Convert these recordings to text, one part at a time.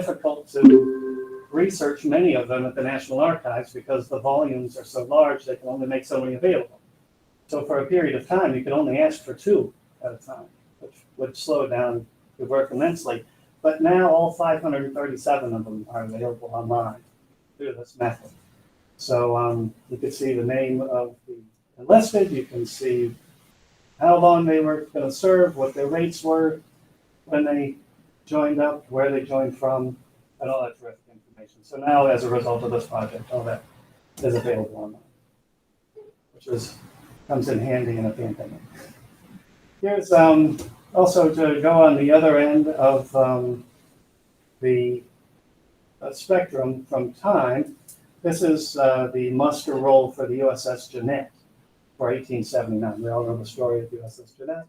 difficult to research many of them at the National Archives because the volumes are so large, they can only make so many available. So for a period of time, you could only ask for 2 at a time, which would slow down your work immensely. But now all 537 of them are available online through this method. So you can see the name of the enlisted, you can see how long they were going to serve, what their rates were when they joined up, where they joined from, and all that terrific information. So now, as a result of this project, all that is available online, which comes in handy in a pandemic. Here's also to go on the other end of the spectrum from time. This is the muster roll for the USS Jeannette for 1879. We all know the story of USS Jeannette,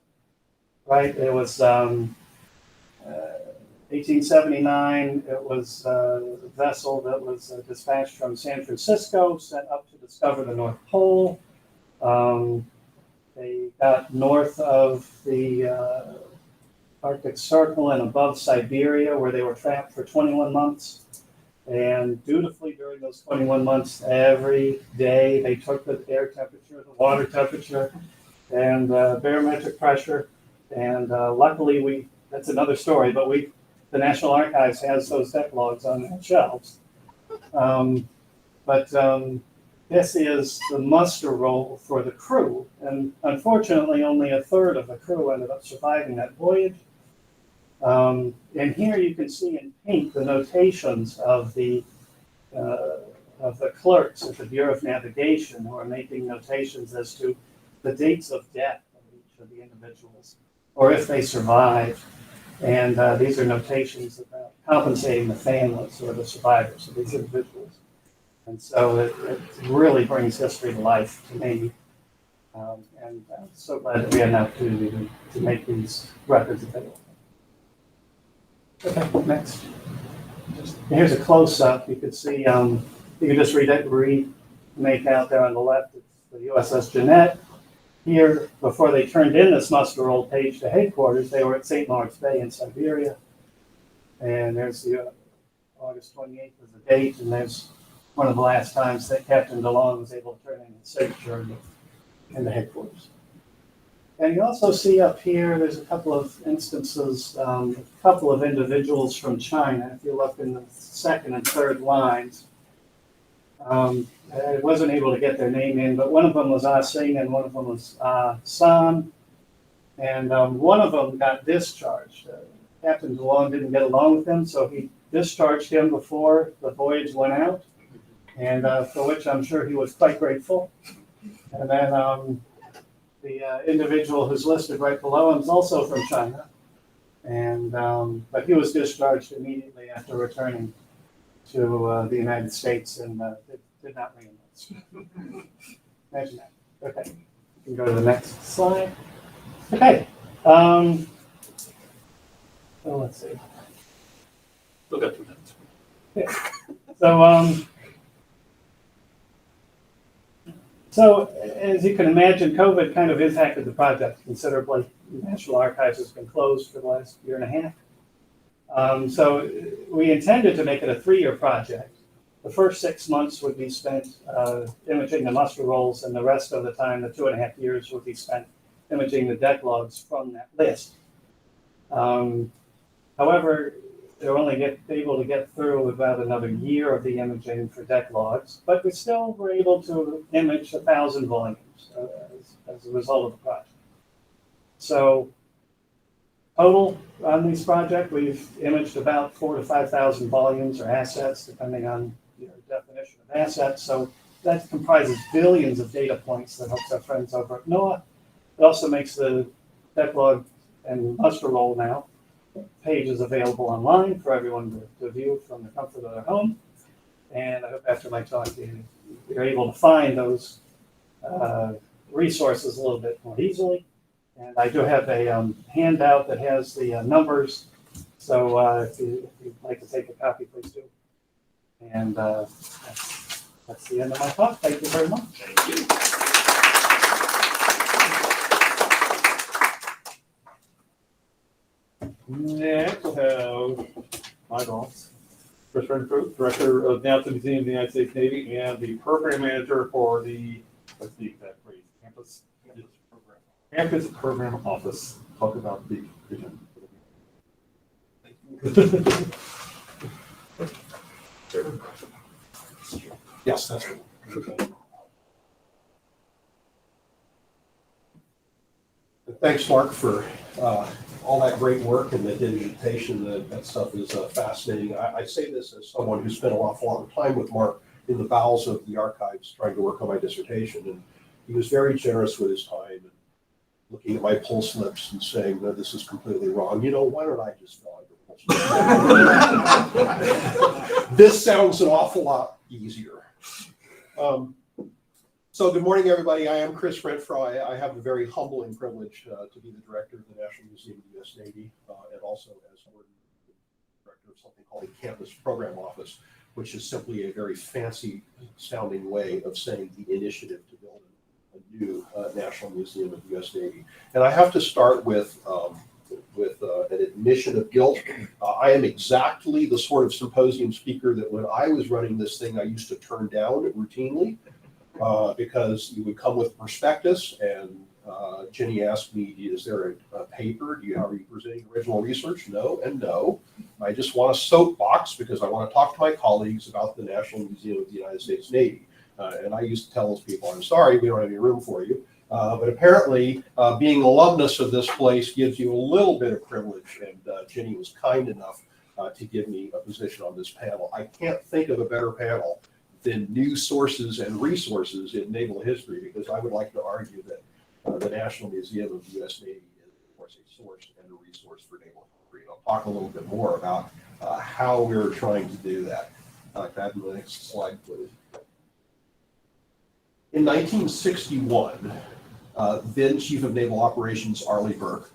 right? It was 1879. It was a vessel that was dispatched from San Francisco, sent up to discover the North Pole. They got north of the Arctic Circle and above Siberia, where they were trapped for 21 months. And dutifully during those 21 months, every day they took the air temperature, the water temperature, and barometric pressure. And luckily, that's another story, but the National Archives has those deck logs on their shelves. This is the muster roll for the crew. And unfortunately, only a third of the crew ended up surviving that voyage. And here you can see in pink the notations of the clerks at the Bureau of Navigation who are making notations as to the dates of death of each of the individuals, or if they survived. And these are notations about compensating the families or the survivors of these individuals. And so it really brings history to life to me. And I'm so glad that we had an opportunity to make these records available. Okay, next. Here's a close-up. You can see, you can just make out there on the left, it's the USS Jeannette. Here, before they turned in this muster roll page to headquarters, they were at St. Lawrence Bay in Siberia. And there's the August 28th is the date, and there's one of the last times that Captain DeLong was able to turn in his signature in the headquarters. And you also see up here, there's a couple of instances, a couple of individuals from China. If you look in the second and third lines, I wasn't able to get their name in, but one of them was Ah Sing and one of them was San. And one of them got discharged. Captain DeLong didn't get along with him, so he discharged him before the voyage went out, and for which I'm sure he was quite grateful. And then the individual who's listed right below him is also from China, and but he was discharged immediately after returning to the United States and did not re-enlist. Imagine that. Okay, you can go to the next slide. Okay, so let's see. We'll go through that. Yeah. So as you can imagine, COVID kind of impacted the project considerably. The National Archives has been closed for the last year and a half. So we intended to make it a 3-year project. The first 6 months would be spent imaging the muster rolls, and the rest of the time, the 2.5 years, would be spent imaging the deck logs from that list. However, they're only able to get through about another year of the imaging for deck logs, but we still were able to image 1,000 volumes as a result of the project. So total on this project, we've imaged about 4,000 to 5,000 volumes or assets, depending on your definition of assets. So that comprises billions of data points that helps our friends over at NOAA. It also makes the deck log and muster roll now pages available online for everyone to view from the comfort of their home. And I hope after my talk you're able to find those resources a little bit more easily. And I do have a handout that has the numbers. So if you'd like to take a copy, please do. And that's the end of my talk. Thank you very much. Thank you. Next, we'll have my boss, Chris Renfro, Director of Naval Museum of the United States Navy, and the Program Manager for the, what's the exact phrase, Campus Program Office. Talk about the vision. Yes, that's right. Thanks, Mark, for all that great work and the digitation. That stuff is fascinating. I say this as someone who spent an awful lot of time with Mark in the bowels of the archives trying to work on my dissertation. And he was very generous with his time and looking at my pull slips and saying, no, this is completely wrong. You know, why don't I just fill out your pull slips? This sounds an awful lot easier. So good morning, everybody. I am Chris Renfro. I have the very humbling privilege to be the director of the National Museum of the U.S. Navy and also as director of something called the Campus Program Office, which is simply a very fancy sounding way of saying the initiative to build a new National Museum of the U.S. Navy. And I have to start with an admission of guilt. I am exactly the sort of symposium speaker that when I was running this thing, I used to turn down routinely. Because you would come with prospectus, and Jenny asked me, is there a paper? Are you presenting original research? No and no. I just want a soapbox because I want to talk to my colleagues about the National Museum of the United States Navy. And I used to tell those people, I'm sorry, we don't have any room for you. But apparently, being an alumnus of this place gives you a little bit of privilege, and Jenny was kind enough to give me a position on this panel. I can't think of a better panel than new sources and resources in naval history, because I would like to argue that the National Museum of the U.S. Navy is, of course, a source and a resource for naval history. And I'll talk a little bit more about how we're trying to do that. Can I have the next slide, please? In 1961, then Chief of Naval Operations Arleigh Burke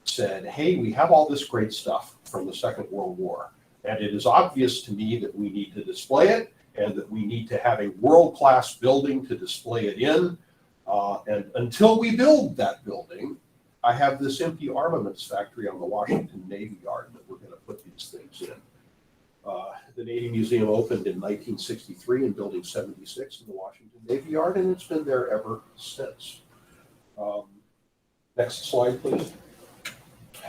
said, hey, we have all this great stuff from the Second World War, and it is obvious to me that we need to display it, and that we need to have a world-class building to display it in. And until we build that building, I have this empty armaments factory on the Washington Navy Yard that we're going to put these things in. The Navy Museum opened in 1963 in Building 76 in the Washington Navy Yard, and it's been there ever since. Next slide, please.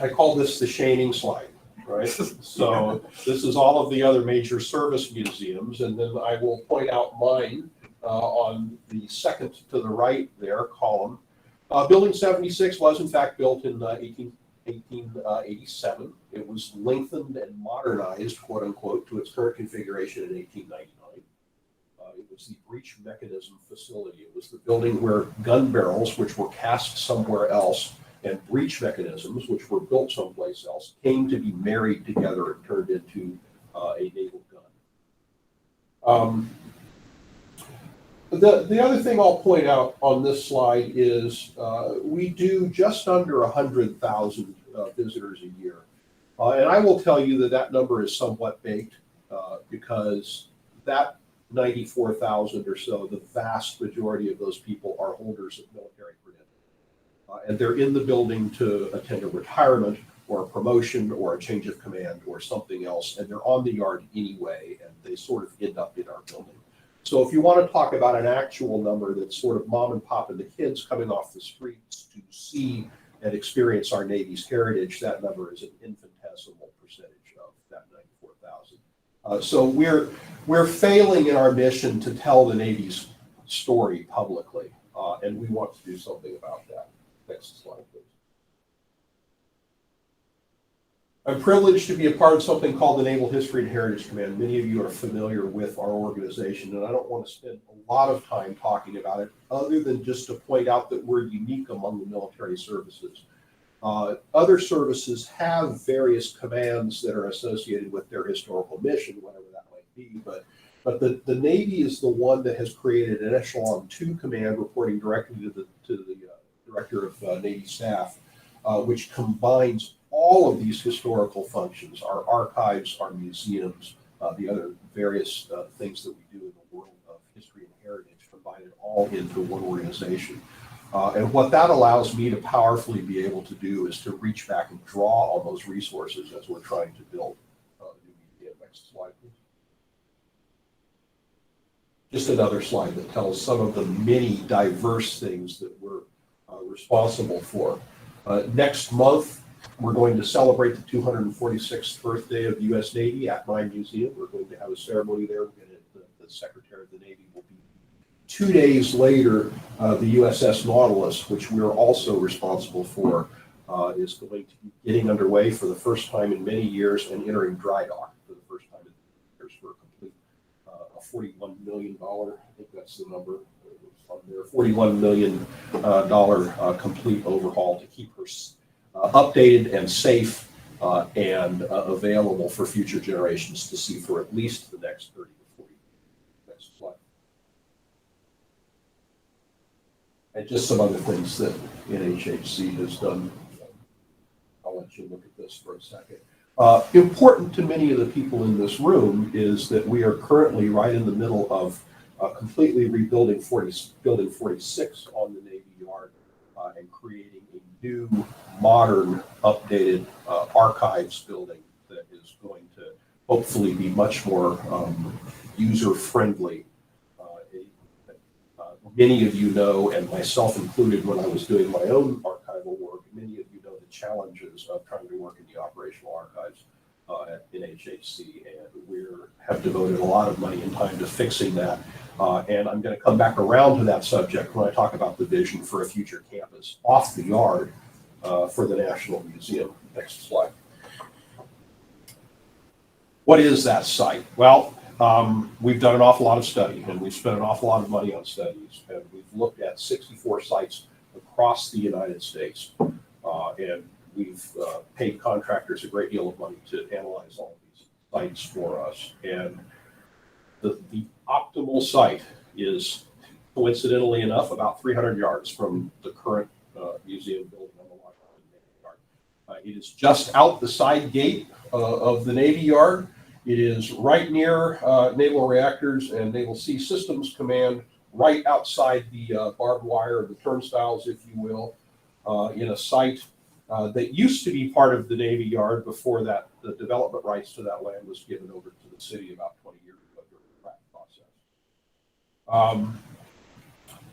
I call this the shaming slide. Right. So this is all of the other major service museums, and then I will point out mine on the second to the right there column. Building 76 was in fact built in 1887. It was lengthened and modernized, quote unquote, to its current configuration in 1899. It was the breech mechanism facility. It was the building where gun barrels, which were cast somewhere else, and breech mechanisms, which were built someplace else, came to be married together and turned into a naval gun. The other thing I'll point out on this slide is we do just under 100,000 visitors a year. And I will tell you that that number is somewhat baked because that 94,000 or so, the vast majority of those people are holders of military credentials. And they're in the building to attend a retirement or a promotion or a change of command or something else, and they're on the yard anyway, and they sort of end up in our building. So if you want to talk about an actual number that's sort of mom and pop and the kids coming off the streets to see and experience our Navy's heritage, that number is an infinitesimal percentage of that 94,000. So we're failing in our mission to tell the Navy's story publicly, and we want to do something about that. Next slide, please. I'm privileged to be a part of something called the Naval History and Heritage Command. Many of you are familiar with our organization, and I don't want to spend a lot of time talking about it other than just to point out that we're unique among the military services. Other services have various commands that are associated with their historical mission, whatever that might be, but the Navy is the one that has created an Echelon 2 command reporting directly to the Director of Navy Staff, which combines all of these historical functions, our archives, our museums, the other various things that we do in the world of history and heritage, combine it all into one organization. And what that allows me to powerfully be able to do is to reach back and draw on those resources as we're trying to build the new museum. Next slide, please. just another slide that tells some of the many diverse things that we're responsible for. Next month, we're going to celebrate the 246th birthday of the U.S. Navy at my museum. We're going to have a ceremony there. The Secretary of the Navy will be. 2 days later, the USS Nautilus, which we're also responsible for, is going to be getting underway for the first time in many years and entering dry dock for the first time in years for a complete $41 million, I think that's the number on there, $41 million complete overhaul to keep her updated and safe and available for future generations to see for at least the next 30 to 40 years. Next slide. And just some other things that NHHC has done. I'll let you look at this for a second. Important to many of the people in this room is that we are currently right in the middle of completely rebuilding Building 46 on the Navy Yard and creating a new, modern, updated archives building that is going to hopefully be much more user-friendly. Many of you know, and myself included when I was doing my own archival work, many of you know the challenges of trying to work in the operational archives at NHHC, and we have devoted a lot of money and time to fixing that. And I'm going to come back around to that subject when I talk about the vision for a future campus off the yard for the National Museum. Next slide. What is that site? Well, we've done an awful lot of study, and we've spent an awful lot of money on studies, and we've looked at 64 sites across the United States, and we've paid contractors a great deal of money to analyze all of these sites for us. And the optimal site is, coincidentally enough, about 300 yards from the current museum building on the Washington Navy Yard. It is just out the side gate of the Navy Yard. It is right near Naval Reactors and Naval Sea Systems Command, right outside the barbed wire, the turnstiles, if you will, in a site that used to be part of the Navy Yard before that the development rights to that land was given over to the city about 20 years ago during the crack process.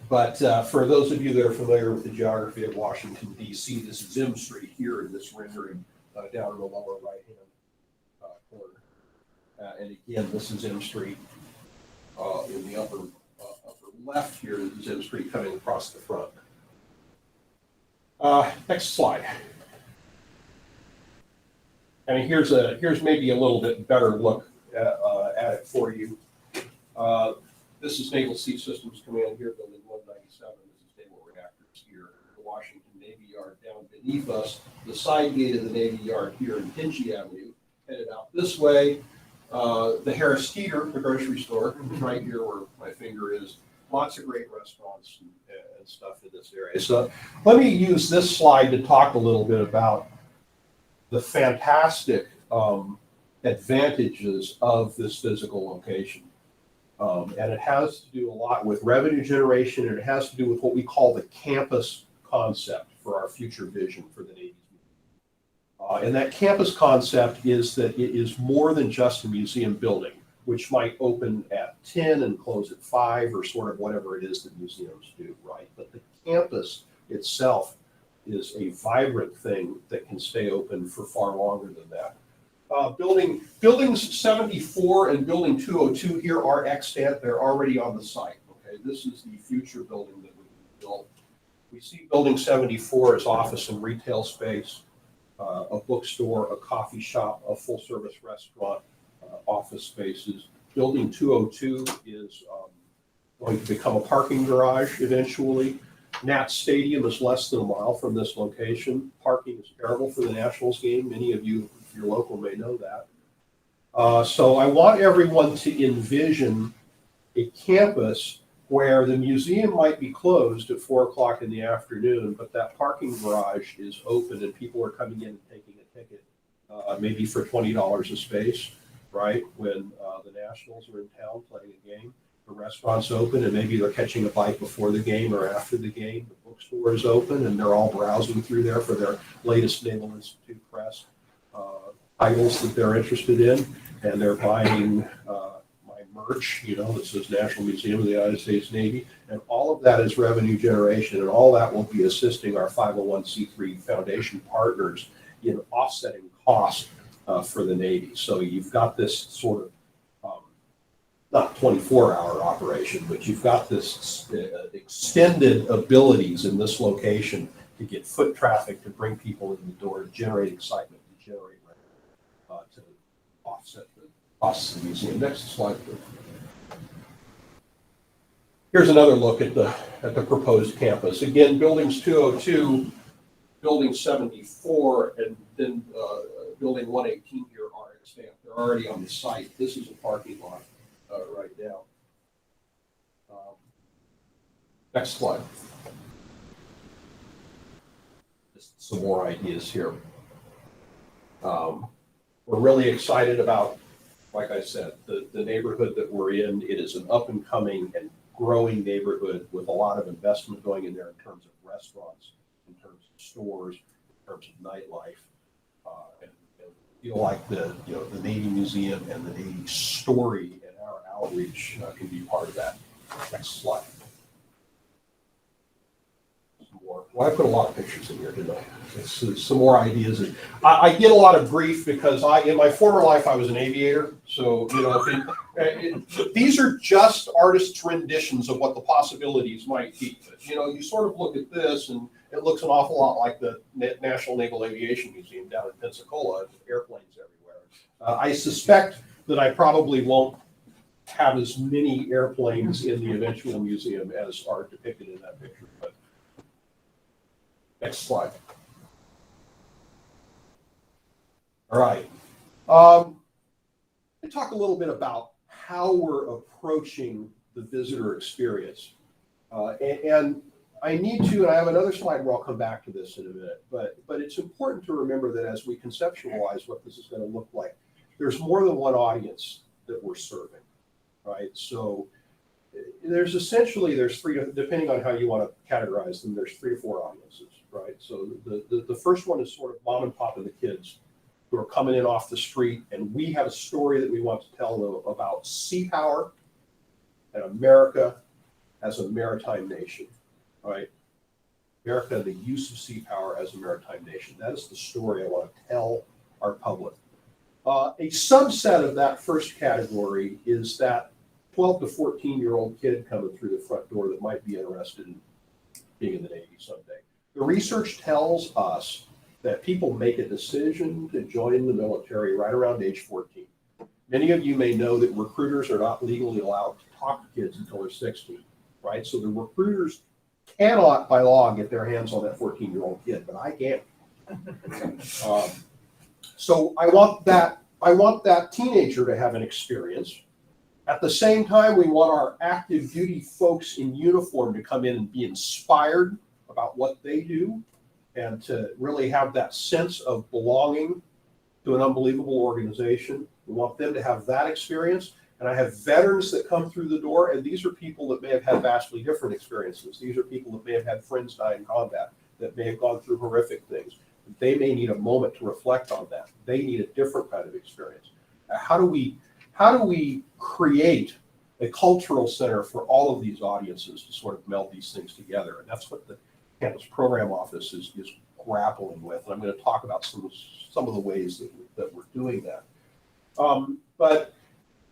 But for those of you that are familiar with the geography of Washington, D.C., this is M Street here in this rendering down in the lower right-hand corner. And again, this is M Street in the upper left here. This is M Street coming across the front. Next slide. And here's maybe a little bit better look at it for you. This is Naval Sea Systems Command here, Building 197. This is Naval Reactors here. The Washington Navy Yard down beneath us. The side gate of the Navy Yard here in Pinchy Avenue, headed out this way. The Harris Teeter, the grocery store, right here where my finger is. Lots of great restaurants and stuff in this area. So let me use this slide to talk a little bit about the fantastic advantages of this physical location. And it has to do a lot with revenue generation, and it has to do with what we call the campus concept for our future vision for the Navy. And that campus concept is that it is more than just a museum building, which might open at 10 and close at 5 or sort of whatever it is that museums do, right? But the campus itself is a vibrant thing that can stay open for far longer than that. Buildings 74 and Building 202 here are extant. They're already on the site, okay? This is the future building that we built. We see Building 74 as office and retail space, a bookstore, a coffee shop, a full-service restaurant, office spaces. Building 202 is going to become a parking garage eventually. Nats Stadium is less than a mile from this location. Parking is terrible for the Nationals game. Many of you, if you're local, may know that. So I want everyone to envision a campus where the museum might be closed at 4 o'clock in the afternoon, but that parking garage is open and people are coming in and taking a ticket, maybe for $20 a space, right? When the Nationals are in town playing a game, the restaurant's open and maybe they're catching a bite before the game or after the game. The bookstore is open and they're all browsing through there for their latest Naval Institute Press titles that they're interested in, and they're buying my merch, that says National Museum of the United States Navy. And all of that is revenue generation, and all that will be assisting our 501c3 foundation partners in offsetting costs for the Navy. So you've got this sort of not 24-hour operation, but you've got this extended abilities in this location to get foot traffic, to bring people in the door, to generate excitement, to generate revenue, to offset the costs of the museum. Next slide, please. Here's another look at the proposed campus. Again, buildings 202, building 74, and then building 118 here are extant. They're already on the site. This is a parking lot right now. Next slide. Just some more ideas here. We're really excited about, like I said, the neighborhood that we're in. It is an up and coming and growing neighborhood with a lot of investment going in there in terms of restaurants, in terms of stores, in terms of nightlife. And feel like the Navy Museum and the Navy story and our outreach can be part of that. Next slide. Well, I put a lot of pictures in here, didn't I? It's some more ideas. I get a lot of grief because in my former life, I was an aviator. So, these are just artists' renditions of what the possibilities might be. But, you sort of look at this and it looks an awful lot like the National Naval Aviation Museum down in Pensacola, with airplanes everywhere. I suspect that I probably won't have as many airplanes in the eventual museum as are depicted in that picture. But next slide. All right. Let's talk a little bit about how we're approaching the visitor experience. And I need to, and I have another slide where I'll come back to this in a minute, but it's important to remember that as we conceptualize what this is going to look like, there's more than one audience that we're serving, right? So there's three, depending on how you want to categorize them, there's 3 to 4 audiences, right? So the first one is sort of mom and pop and the kids who are coming in off the street, and we have a story that we want to tell them about sea power and America as a maritime nation, right? America and the use of sea power as a maritime nation. That is the story I want to tell our public. A subset of that first category is that 12 to 14-year-old kid coming through the front door that might be interested in being in the Navy someday. The research tells us that people make a decision to join the military right around age 14. Many of you may know that recruiters are not legally allowed to talk to kids until they're 16, right? So the recruiters cannot, by law, get their hands on that 14-year-old kid, but I can. So I want that teenager to have an experience. At the same time, we want our active duty folks in uniform to come in and be inspired about what they do and to really have that sense of belonging to an unbelievable organization. We want them to have that experience. And I have veterans that come through the door, and these are people that may have had vastly different experiences. These are people that may have had friends die in combat, that may have gone through horrific things. They may need a moment to reflect on that. They need a different kind of experience. How do we create a cultural center for all of these audiences to sort of meld these things together? And that's what the campus program office is grappling with. And I'm going to talk about some of the ways that we're doing that. But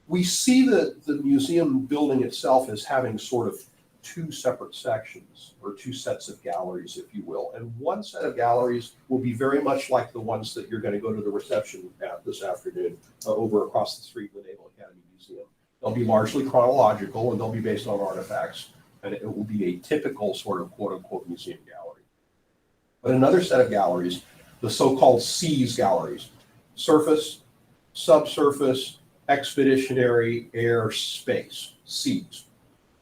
we see the museum building itself as having sort of 2 separate sections, or 2 sets of galleries, if you will. And one set of galleries will be very much like the ones that you're going to go to the reception at this afternoon over across the street in the Naval Academy Museum. They'll be largely chronological, and they'll be based on artifacts, and it will be a typical sort of quote-unquote museum gallery. But another set of galleries, the so-called SEAS galleries, surface, subsurface, expeditionary, air, space, SEAS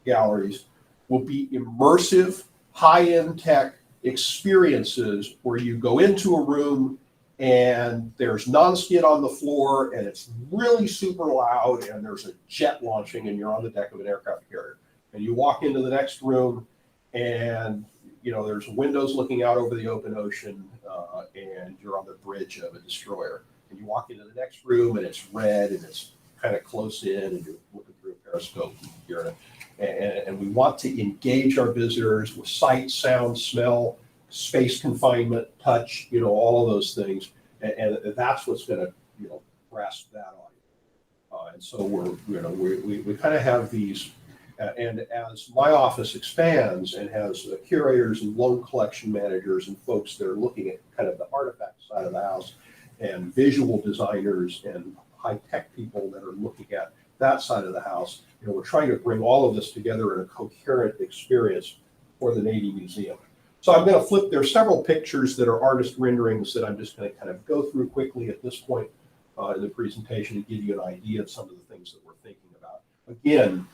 galleries, will be immersive, high-end tech experiences where you go into a room and there's non-skid on the floor and it's really super loud and there's a jet launching and you're on the deck of an aircraft carrier. And you walk into the next room and there's windows looking out over the open ocean and you're on the bridge of a destroyer. And you walk into the next room and it's red and it's kind of close in and you're looking through a periscope here. And we want to engage our visitors with sight, sound, smell, space confinement, touch, all of those things. And that's what's going to, grasp that audience. And so we kind of have these, and as my office expands and has curators and loan collection managers and folks that are looking at kind of the artifact side of the house, and visual designers and high-tech people that are looking at that side of the house, we're trying to bring all of this together in a coherent experience for the Navy Museum. So I'm going to flip. There are several pictures that are artist renderings that I'm just going to kind of go through quickly at this point in the presentation to give you an idea of some of the things that we're thinking about. Again,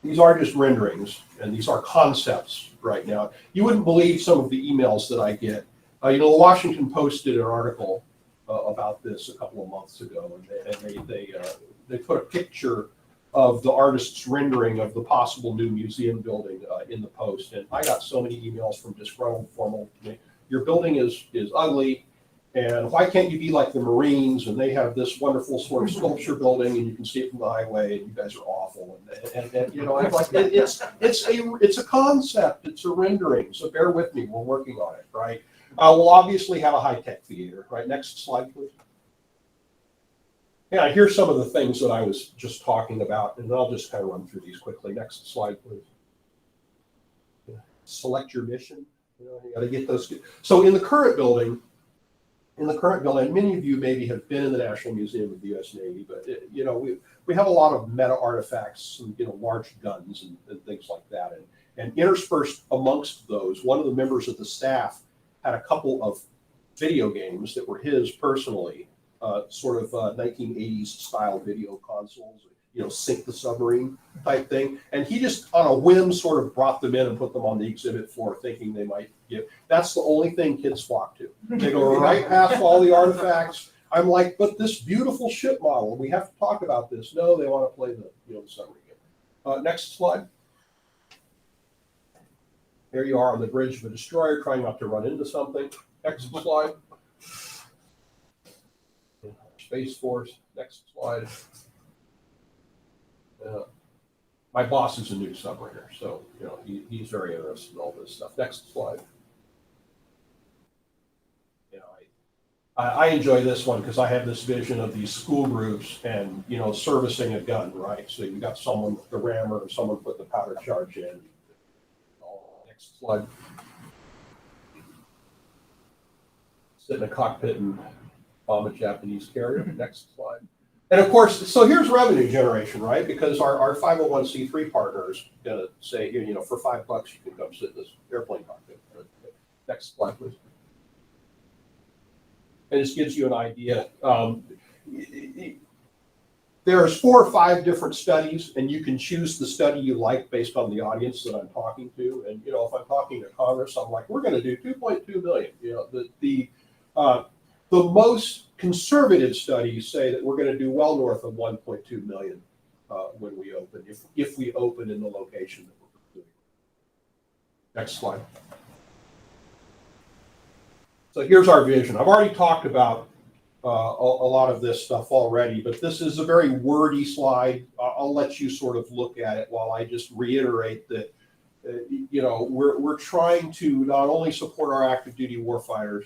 these are just renderings, and these are concepts right now. You wouldn't believe some of the emails that I get. The Washington Post did an article about this a couple of months ago, and they put a picture of the artist's rendering of the possible new museum building in the Post, and I got so many emails from disgruntled formal. Your building is ugly, and why can't you be like the Marines? And they have this wonderful sort of sculpture building, and you can see it from the highway, and you guys are awful. And I'm like, it's a concept, it's a rendering. So bear with me, we're working on it, right? We'll obviously have a high-tech theater, right? Next slide, please. Yeah, here's some of the things that I was just talking about, and I'll just kind of run through these quickly. Next slide, please. Select your mission. You got to get those. So in the current building, many of you maybe have been in the National Museum of the U.S. Navy, but we have a lot of meta artifacts, and large guns and things like that, and interspersed amongst those, one of the members of the staff had a couple of video games that were his personally, sort of 1980s style video consoles, Sink the Submarine type thing. And he just on a whim sort of brought them in and put them on the exhibit floor thinking they might give. That's the only thing kids flock to. They go right past all the artifacts. I'm like, but this beautiful ship model, we have to talk about this. No, they want to play the submarine game. Next slide. There you are on the bridge of a destroyer trying not to run into something. Next slide. Space Force. Next slide. My boss is a new submariner, so he's very interested in all this stuff. Next slide. I enjoy this one because I have this vision of these school groups and servicing a gun, right? So you got someone with the rammer and someone put the powder charge in. Next slide. Sit in a cockpit and bomb a Japanese carrier. Next slide. And of course, so here's revenue generation, right? Because our 501c3 partners going to say, for $5 you can come sit in this airplane cockpit. Next slide, please. And this gives you an idea. There's 4 or 5 different studies, and you can choose the study you like based on the audience that I'm talking to. And if I'm talking to Congress, I'm like, we're going to do 2.2 million. The most conservative studies say that we're going to do well north of 1.2 million when we open, if we open in the location that we're pursuing. Next slide. So here's our vision. I've already talked about a lot of this stuff already, but this is a very wordy slide. I'll let you sort of look at it while I just reiterate that we're trying to not only support our active duty warfighters,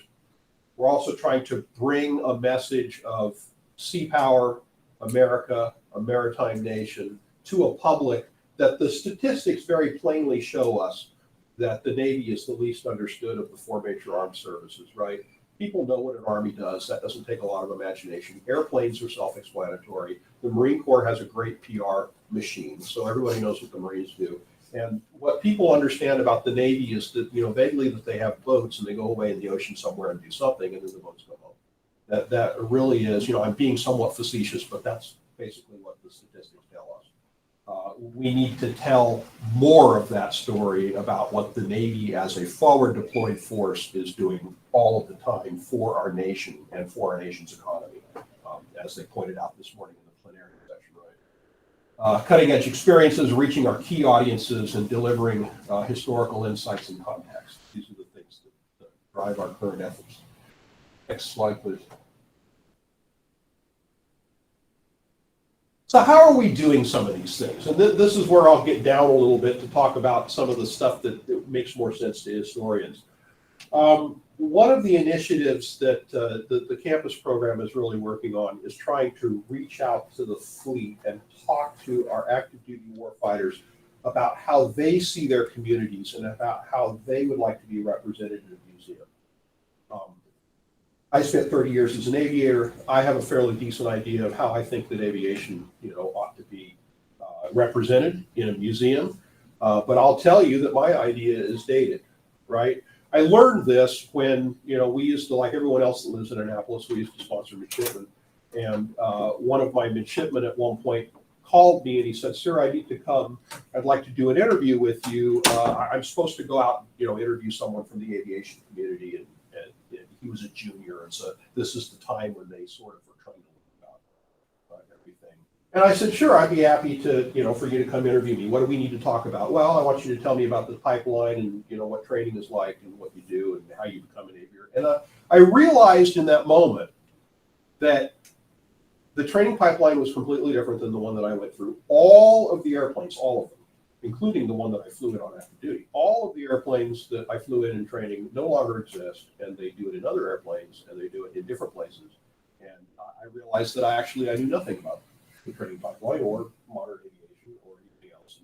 we're also trying to bring a message of sea power, America, a maritime nation, to a public that the statistics very plainly show us that the Navy is the least understood of the 4 major armed services, right? People know what an Army does. That doesn't take a lot of imagination. Airplanes are self-explanatory. The Marine Corps has a great PR machine, so everybody knows what the Marines do. And what people understand about the Navy is that, vaguely that they have boats and they go away in the ocean somewhere and do something, and then the boats go home. That really is, I'm being somewhat facetious, but that's basically what the statistics tell us. We need to tell more of that story about what the Navy as a forward deployed force is doing all of the time for our nation and for our nation's economy, as they pointed out this morning in the plenary session, right? Cutting edge experiences, reaching our key audiences, and delivering historical insights and context. These are the things that drive our current efforts. Next slide, please. So how are we doing some of these things? And this is where I'll get down a little bit to talk about some of the stuff that makes more sense to historians. One of the initiatives that the campus program is really working on is trying to reach out to the fleet and talk to our active duty warfighters about how they see their communities and about how they would like to be represented in a museum. I spent 30 years as an aviator. I have a fairly decent idea of how I think that aviation, ought to be represented in a museum. But I'll tell you that my idea is dated, right? I learned this when, we used to, like everyone else that lives in Annapolis, we used to sponsor midshipmen. And one of my midshipmen at one point called me and he said, "Sir, I need to come. I'd like to do an interview with you. I'm supposed to go out, interview someone from the aviation community." And he was a junior. And so this is the time when they sort of were trying to learn about everything. And I said, "Sure, I'd be happy to, for you to come interview me. What do we need to talk about?" "Well, I want you to tell me about the pipeline and, what training is like and what you do and how you become an aviator." And I realized in that moment that the training pipeline was completely different than the one that I went through. All of the airplanes, all of them, including the one that I flew in on active duty, all of the airplanes that I flew in training no longer exist, and they do it in other airplanes, and they do it in different places. And I realized that I knew nothing about the training pipeline or modern aviation or anything else.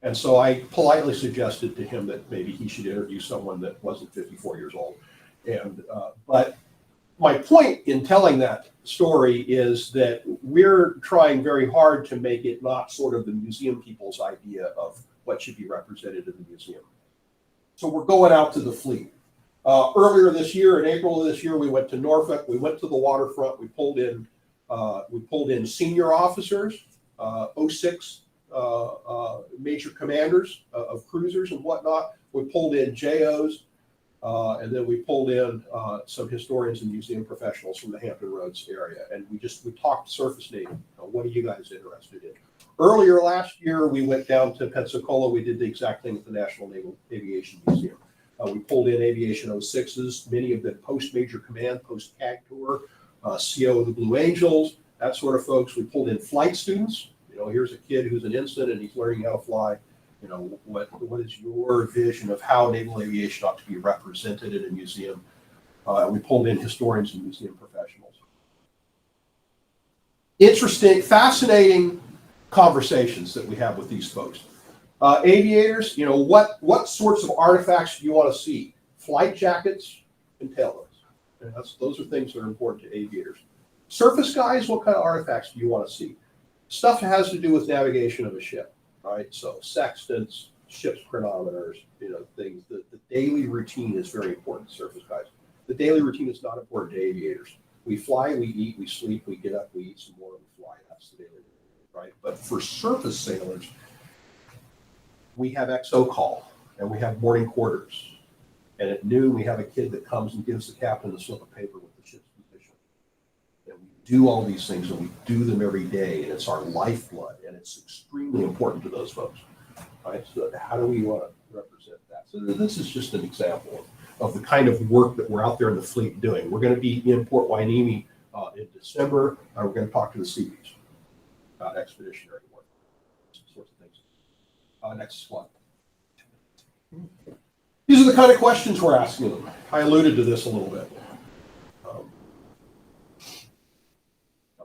And so I politely suggested to him that maybe he should interview someone that wasn't 54 years old. But my point in telling that story is that we're trying very hard to make it not sort of the museum people's idea of what should be represented in the museum. So we're going out to the fleet. Earlier this year, in April of this year, we went to Norfolk. We went to the waterfront. We pulled in senior officers, 06 major commanders of cruisers and whatnot. We pulled in JOs. And then we pulled in some historians and museum professionals from the Hampton Roads area. And we talked surface Navy. What are you guys interested in? Earlier last year, we went down to Pensacola. We did the exact thing at the National Naval Aviation Museum. We pulled in aviation 06s. Many of them post-major command, post-CAG tour, CO of the Blue Angels, that sort of folks. We pulled in flight students. Here's a kid who's an ensign and he's learning how to fly. What is your vision of how naval aviation ought to be represented in a museum? We pulled in historians and museum professionals. Interesting, fascinating conversations that we have with these folks. Aviators, what sorts of artifacts do you want to see? Flight jackets and tail lights. Those are things that are important to aviators. Surface guys, what kind of artifacts do you want to see? Stuff that has to do with navigation of a ship. Right, so sextants, ship's chronometers, things. The daily routine is very important to surface guys. The daily routine is not important to aviators. We fly, we eat, we sleep, we get up, we eat some more, we fly. That's the daily routine, right? But for surface sailors, we have XO call and we have morning quarters. And at noon, we have a kid that comes and gives the captain a slip of paper with the ship's position. And we do all these things and we do them every day, and it's our lifeblood, and it's extremely important to those folks. Right? So how do we want to represent that? So this is just an example of the kind of work that we're out there in the fleet doing. We're going to be in Port Hueneme in December. We're going to talk to the Seabees about expeditionary work, some sorts of things. Next slide. These are the kind of questions we're asking them. I alluded to this a little bit.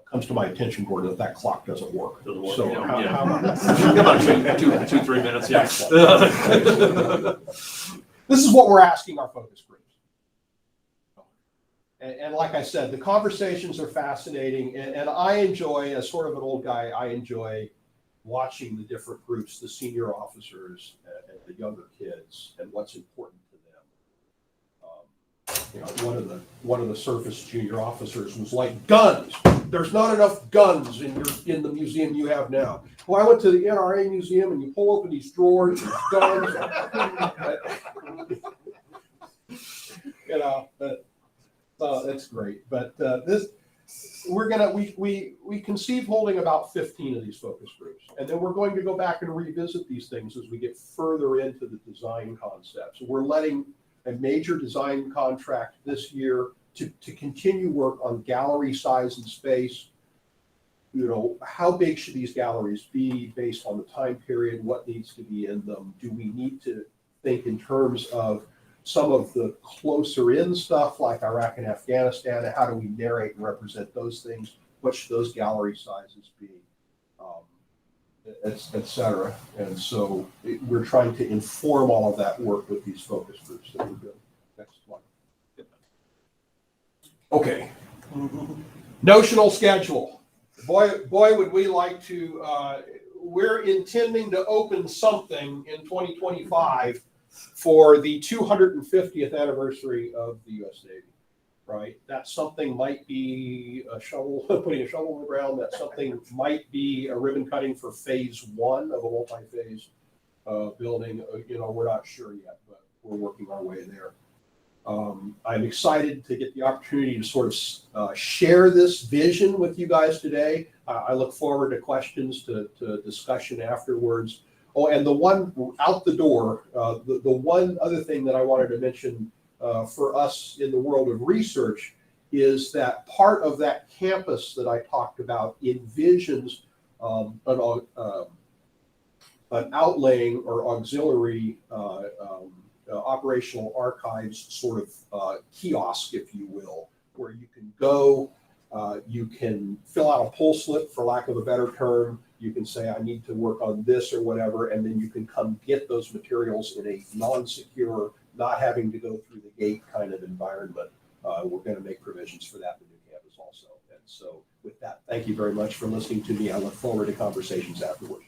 Comes to my attention, Gordon, that clock doesn't work. Doesn't work. So Yeah. how About two, 3 minutes. Yeah. This is what we're asking our focus groups. And like I said, the conversations are fascinating. And I enjoy, as sort of an old guy, I enjoy watching the different groups, the senior officers and the younger kids, and what's important to them. One of the surface junior officers was like, "Guns. There's not enough guns in the museum you have now." Well, I went to the NRA museum and you pull open these drawers, and guns. That's great. But we conceive holding about 15 of these focus groups, and then we're going to go back and revisit these things as we get further into the design concepts. We're letting a major design contract this year to continue work on gallery size and space, how big should these galleries be based on the time period? What needs to be in them? Do we need to think in terms of some of the closer in stuff like Iraq and Afghanistan? And how do we narrate and represent those things? What should those gallery sizes be? Et cetera. And so we're trying to inform all of that work with these focus groups that we're doing. Next one. Okay. Notional schedule. Boy, would we like to, we're intending to open something in 2025 for the 250th anniversary of the U.S. Navy, right? That something might be a shovel, putting a shovel in the ground. That something might be a ribbon cutting for phase 1 of a multi-phase building. We're not sure yet, but we're working our way there. I'm excited to get the opportunity to sort of share this vision with you guys today. I look forward to questions, to discussion afterwards. Oh, and the one out the door, the one other thing that I wanted to mention for us in the world of research is that part of that campus that I talked about envisions an outlaying or auxiliary operational archives sort of kiosk, if you will, where you can go, you can fill out a pull slip, for lack of a better term. You can say, I need to work on this or whatever, and then you can come get those materials in a non-secure, not having to go through the gate kind of environment. We're going to make provisions for that in the new campus also. And so with that, thank you very much for listening to me. I look forward to conversations afterwards.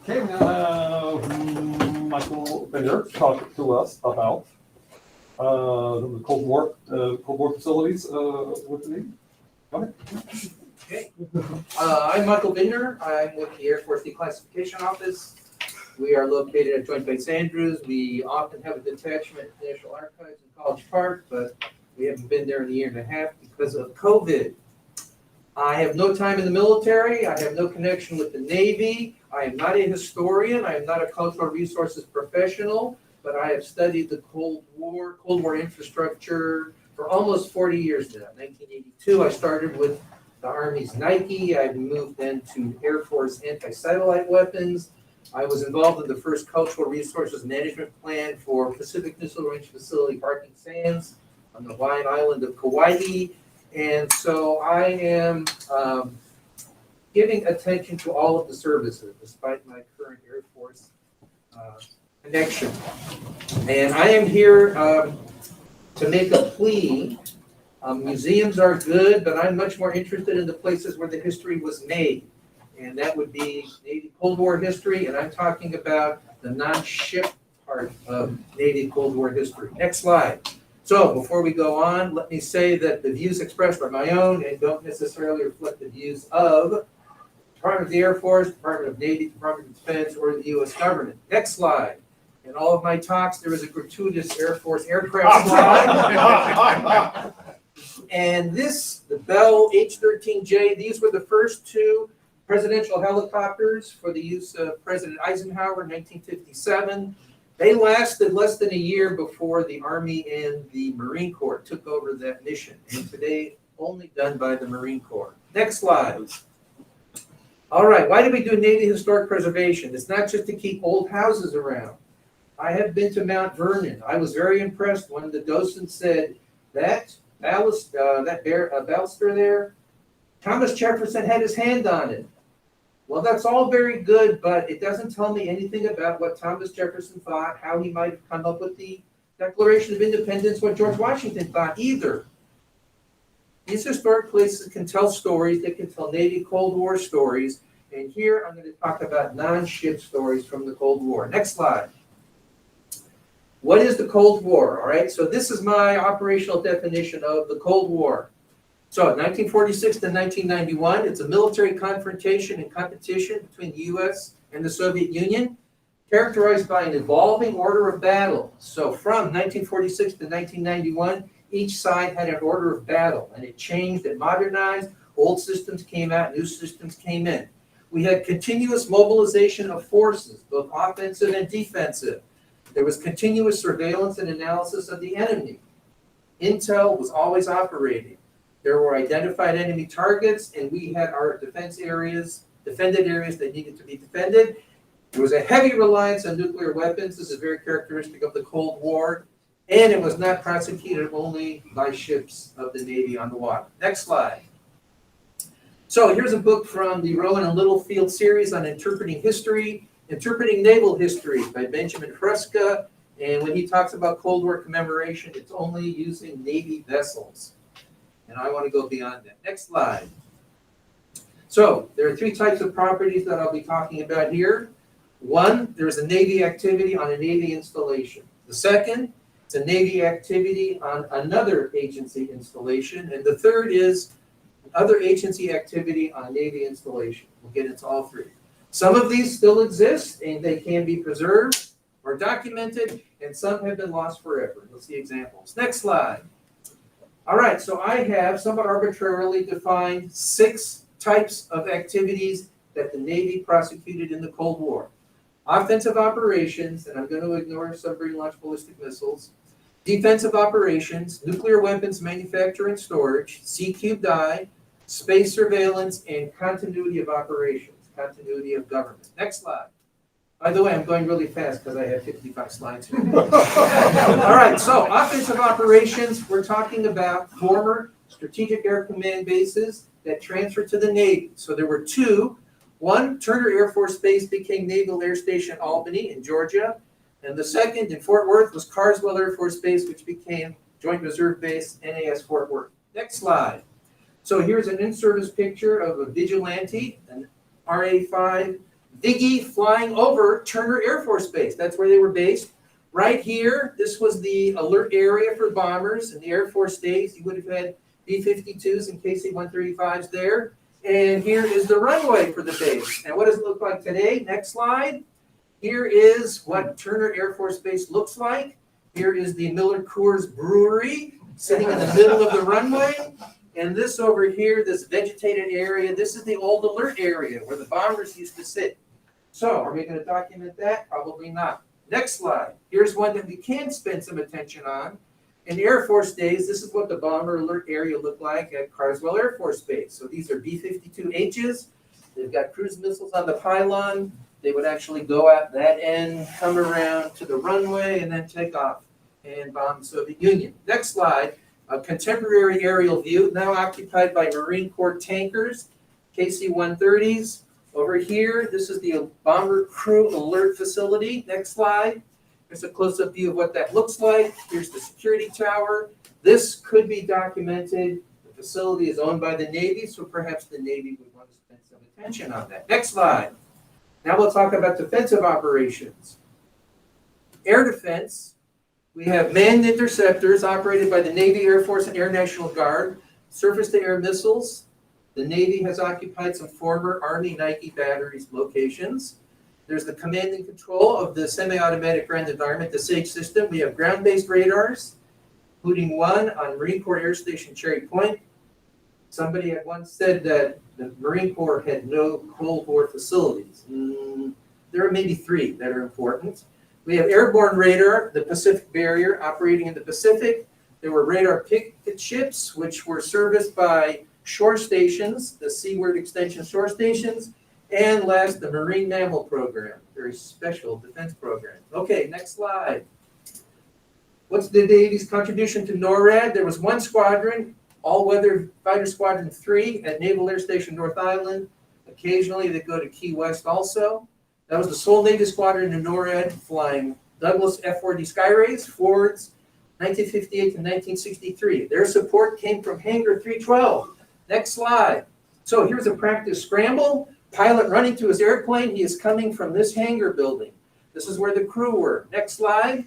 Okay, now Michael Vinder talk to us about the Cold War facilities with the Navy. Go ahead. Okay. I'm Michael Vinder. I'm with the Air Force Declassification Office. We are located at Joint Base Andrews. We often have a detachment at the National Archives in College Park, but we haven't been there in a year and a half because of COVID. I have no time in the military. I have no connection with the Navy. I am not a historian. I am not a cultural resources professional, but I have studied the Cold War infrastructure for almost 40 years now. 1982, I started with the Army's Nike. I moved then to Air Force anti-satellite weapons. I was involved in the first cultural resources management plan for Pacific Missile Range Facility Parking Sands on the Hawaiian island of Kauai. And so I am giving attention to all of the services, despite my current Air Force connection. And I am here to make a plea. Museums are good, but I'm much more interested in the places where the history was made. And that would be Navy Cold War history, and I'm talking about the non-ship part of Navy Cold War history. Next slide. So before we go on, let me say that the views expressed are my own and don't necessarily reflect the views of Department of the Air Force, Department of Navy, Department of Defense, or the U.S. government. Next slide. In all of my talks, there is a gratuitous Air Force aircraft slide. And this, the Bell H-13J, these were the first two presidential helicopters for the use of President Eisenhower in 1957. They lasted less than a year before the Army and the Marine Corps took over that mission. And today, only done by the Marine Corps. Next slide. All right, why do we do Navy historic preservation? It's not just to keep old houses around. I have been to Mount Vernon. I was very impressed when the docent said that baluster there, Thomas Jefferson had his hand on it. Well, that's all very good, but it doesn't tell me anything about what Thomas Jefferson thought, how he might have come up with the Declaration of Independence, what George Washington thought either. These historic places can tell stories. They can tell Navy Cold War stories. And here I'm going to talk about non-ship stories from the Cold War. Next slide. What is the Cold War? All right, so this is my operational definition of the Cold War. So 1946 to 1991, it's a military confrontation and competition between the U.S. and the Soviet Union, characterized by an evolving order of battle. So from 1946 to 1991, each side had an order of battle, and it changed, it modernized, old systems came out, new systems came in. We had continuous mobilization of forces, both offensive and defensive. There was continuous surveillance and analysis of the enemy. Intel was always operating. There were identified enemy targets, and we had our defended areas that needed to be defended. There was a heavy reliance on nuclear weapons. This is very characteristic of the Cold War. And it was not prosecuted only by ships of the Navy on the water. Next slide. So here's a book from the Rowan and Littlefield series on interpreting history, Interpreting Naval History by Benjamin Fresca. And when he talks about Cold War commemoration, it's only using Navy vessels. And I want to go beyond that. Next slide. So there are three types of properties that I'll be talking about here. One, there's a Navy activity on a Navy installation. The second, it's a Navy activity on another agency installation. And the third is other agency activity on a Navy installation. We'll get into all three. Some of these still exist and they can be preserved or documented, and some have been lost forever. You'll see examples. Next slide. All right, so I have somewhat arbitrarily defined 6 types of activities that the Navy prosecuted in the Cold War. Offensive operations, and I'm going to ignore submarine launched ballistic missiles. Defensive operations, nuclear weapons manufacture and storage, C-cubed-I, space surveillance, and continuity of operations, continuity of government. Next slide. By the way, I'm going really fast because I have 55 slides here. All right, so offensive operations, we're talking about former Strategic Air Command bases that transferred to the Navy. So there were 2. One, Turner Air Force Base became Naval Air Station Albany in Georgia. And the second, in Fort Worth, was Clarksville Air Force Base, which became Joint Reserve Base, NAS Fort Worth. Next slide. So here's an in-service picture of a Vigilante, an RA-5 Viggy flying over Turner Air Force Base. That's where they were based. Right here, this was the alert area for bombers. In the Air Force days, you would have had B-52s and KC-135s there. And here is the runway for the base. Now, what does it look like today? Next slide. Here is what Turner Air Force Base looks like. Here is the Miller Coors Brewery sitting in the middle of the runway. And this over here, this vegetated area, this is the old alert area where the bombers used to sit. So are we going to document that? Probably not. Next slide. Here's one that we can spend some attention on. In the Air Force days, this is what the bomber alert area looked like at Clarksville Air Force Base. So these are B-52Hs. They've got cruise missiles on the pylon. They would actually go out that end, come around to the runway, and then take off and bomb the Soviet Union. Next slide. A contemporary aerial view, now occupied by Marine Corps tankers, KC-130s. Over here, this is the Bomber Crew Alert Facility. Next slide. Here's a close-up view of what that looks like. Here's the security tower. This could be documented. The facility is owned by the Navy, so perhaps the Navy would want to spend some attention on that. Next slide. Now we'll talk about defensive operations. Air defense. We have manned interceptors operated by the Navy, Air Force, and Air National Guard. Surface-to-air missiles. The Navy has occupied some former Army Nike batteries locations. There's the command and control of the semi-automatic ground environment, the SAGE system. We have ground-based radars, including one on Marine Corps Air Station Cherry Point. Somebody had once said that the Marine Corps had no Cold War facilities. There are maybe 3 that are important. We have airborne radar, the Pacific Barrier, operating in the Pacific. There were radar picket ships, which were serviced by shore stations, the Seaward Extension shore stations. And last, the Marine Mammal Program, very special defense program. Okay, next slide. What's the Navy's contribution to NORAD? There was 1 squadron, all-weather fighter squadron 3 at Naval Air Station North Island. Occasionally, they go to Key West also. That was the sole Navy squadron in NORAD, flying Douglas F-40 Skyrays, Fords, 1958 to 1963. Their support came from Hangar 312. Next slide. So here's a practice scramble. Pilot running to his airplane. He is coming from this hangar building. This is where the crew were. Next slide.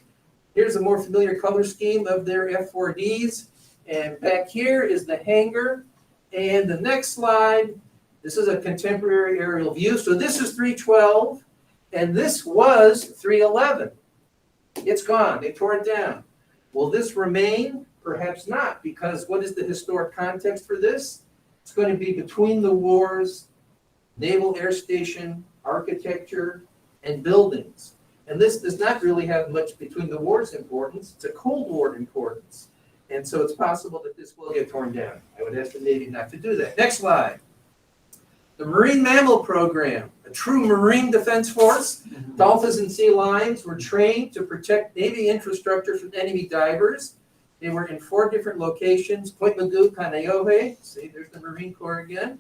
Here's a more familiar color scheme of their F-4Ds. And back here is the hangar. And the next slide, this is a contemporary aerial view. So this is 312, and this was 311. It's gone. They tore it down. Will this remain? Perhaps not, because what is the historic context for this? It's going to be between the wars. naval air station, architecture, and buildings. And this does not really have much between the wars importance. It's a Cold War importance. And so it's possible that this will get torn down. I would ask the Navy not to do that. Next slide. The Marine Mammal Program, a true marine defense force. Dolphins and sea lions were trained to protect Navy infrastructure from enemy divers. They were in 4 different locations: Point Mugu, Kaneohe, see, there's the Marine Corps again,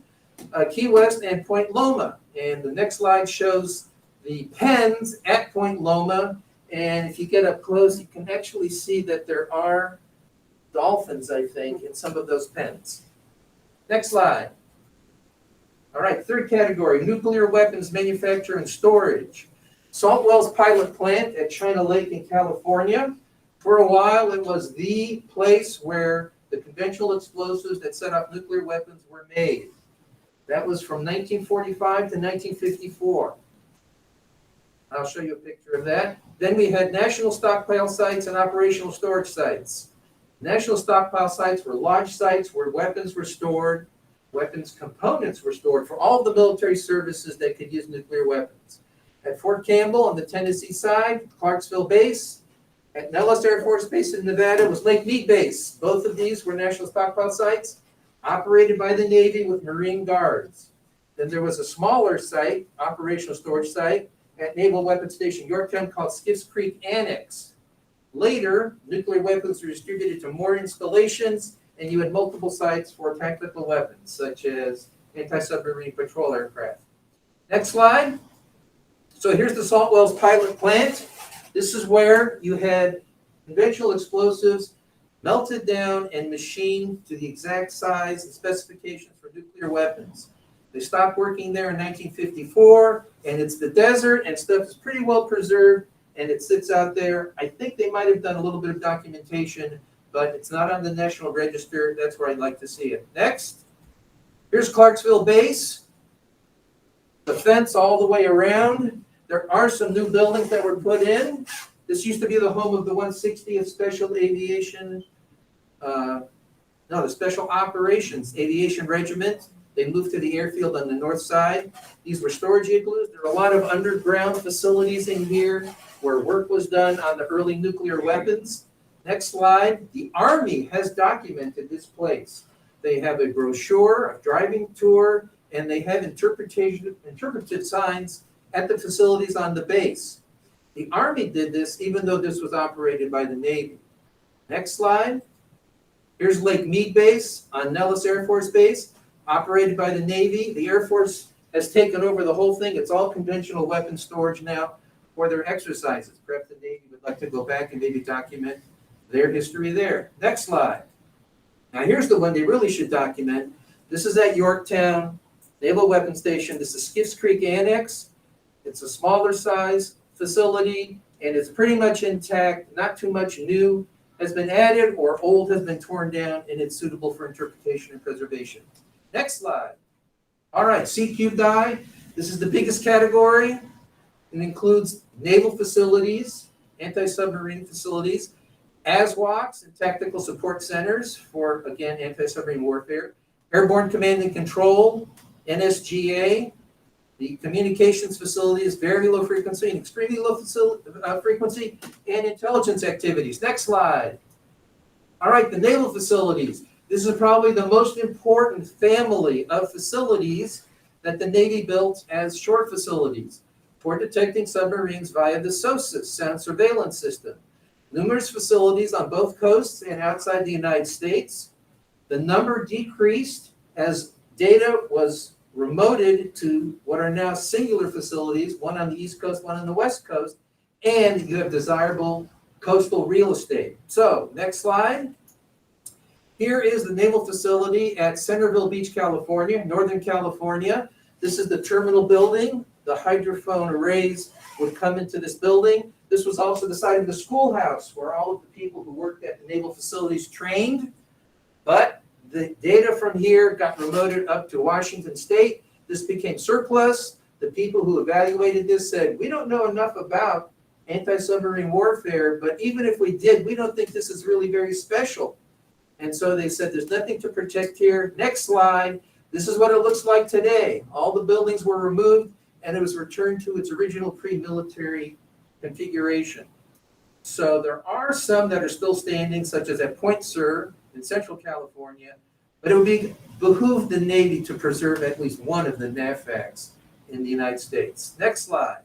Key West, and Point Loma. And the next slide shows the pens at Point Loma. And if you get up close, you can actually see that there are dolphins, I think, in some of those pens. Next slide. All right, third category, nuclear weapons manufacture and storage. Saltwell's pilot plant at China Lake in California. For a while, it was the place where the conventional explosives that set off nuclear weapons were made. That was from 1945 to 1954. I'll show you a picture of that. Then we had national stockpile sites and operational storage sites. National stockpile sites were large sites where weapons were stored, weapons components were stored for all the military services that could use nuclear weapons. At Fort Campbell on the Tennessee side, Clarksville Base. At Nellis Air Force Base in Nevada was Lake Mead Base. Both of these were national stockpile sites operated by the Navy with Marine Guards. Then there was a smaller site, operational storage site, at Naval Weapons Station Yorktown called Skiffs Creek Annex. Later, nuclear weapons were distributed to more installations, and you had multiple sites for tactical weapons, such as anti-submarine patrol aircraft. Next slide. So here's the Saltwell's pilot plant. This is where you had conventional explosives melted down and machined to the exact size and specifications for nuclear weapons. They stopped working there in 1954, and it's the desert, and stuff is pretty well preserved, and it sits out there. I think they might have done a little bit of documentation, but it's not on the National Register. That's where I'd like to see it. Next, here's Clarksville Base. The fence all the way around. There are some new buildings that were put in. This used to be the home of the 160th Special Aviation, the Special Operations Aviation Regiment. They moved to the airfield on the north side. These were storage igloos. There are a lot of underground facilities in here where work was done on the early nuclear weapons. Next slide. The Army has documented this place. They have a brochure, a driving tour, and they have interpretive signs at the facilities on the base. The Army did this even though this was operated by the Navy. Next slide. Here's Lake Mead Base on Nellis Air Force Base, operated by the Navy. The Air Force has taken over the whole thing. It's all conventional weapon storage now for their exercises. Perhaps the Navy would like to go back and maybe document their history there. Next slide. Now here's the one they really should document. This is at Yorktown Naval Weapons Station. This is Skiffs Creek Annex. It's a smaller size facility, and it's pretty much intact. Not too much new has been added or old has been torn down, and it's suitable for interpretation and preservation. Next slide. All right, CQ die. This is the biggest category. It includes naval facilities, anti-submarine facilities, ASWACs and tactical support centers for, again, anti-submarine warfare, airborne command and control, NSGA, the communications facilities, very low frequency and extremely low frequency, and intelligence activities. Next slide. All right, the naval facilities. This is probably the most important family of facilities that the Navy built as shore facilities for detecting submarines via the SOSUS, Sound Surveillance System. Numerous facilities on both coasts and outside the United States. The number decreased as data was remoted to what are now singular facilities, one on the East Coast, one on the West Coast, and you have desirable coastal real estate. So, next slide. Here is the naval facility at Centerville Beach, California, Northern California. This is the terminal building. The hydrophone arrays would come into this building. This was also the site of the schoolhouse where all of the people who worked at the naval facilities trained. But the data from here got remoted up to Washington State. This became surplus. The people who evaluated this said, we don't know enough about anti-submarine warfare, but even if we did, we don't think this is really very special. And so they said, there's nothing to protect here. Next slide. This is what it looks like today. All the buildings were removed and it was returned to its original pre-military configuration. So there are some that are still standing, such as at Point Sur in Central California, but it would behoove the Navy to preserve at least one of the NAVFACs in the United States. Next slide.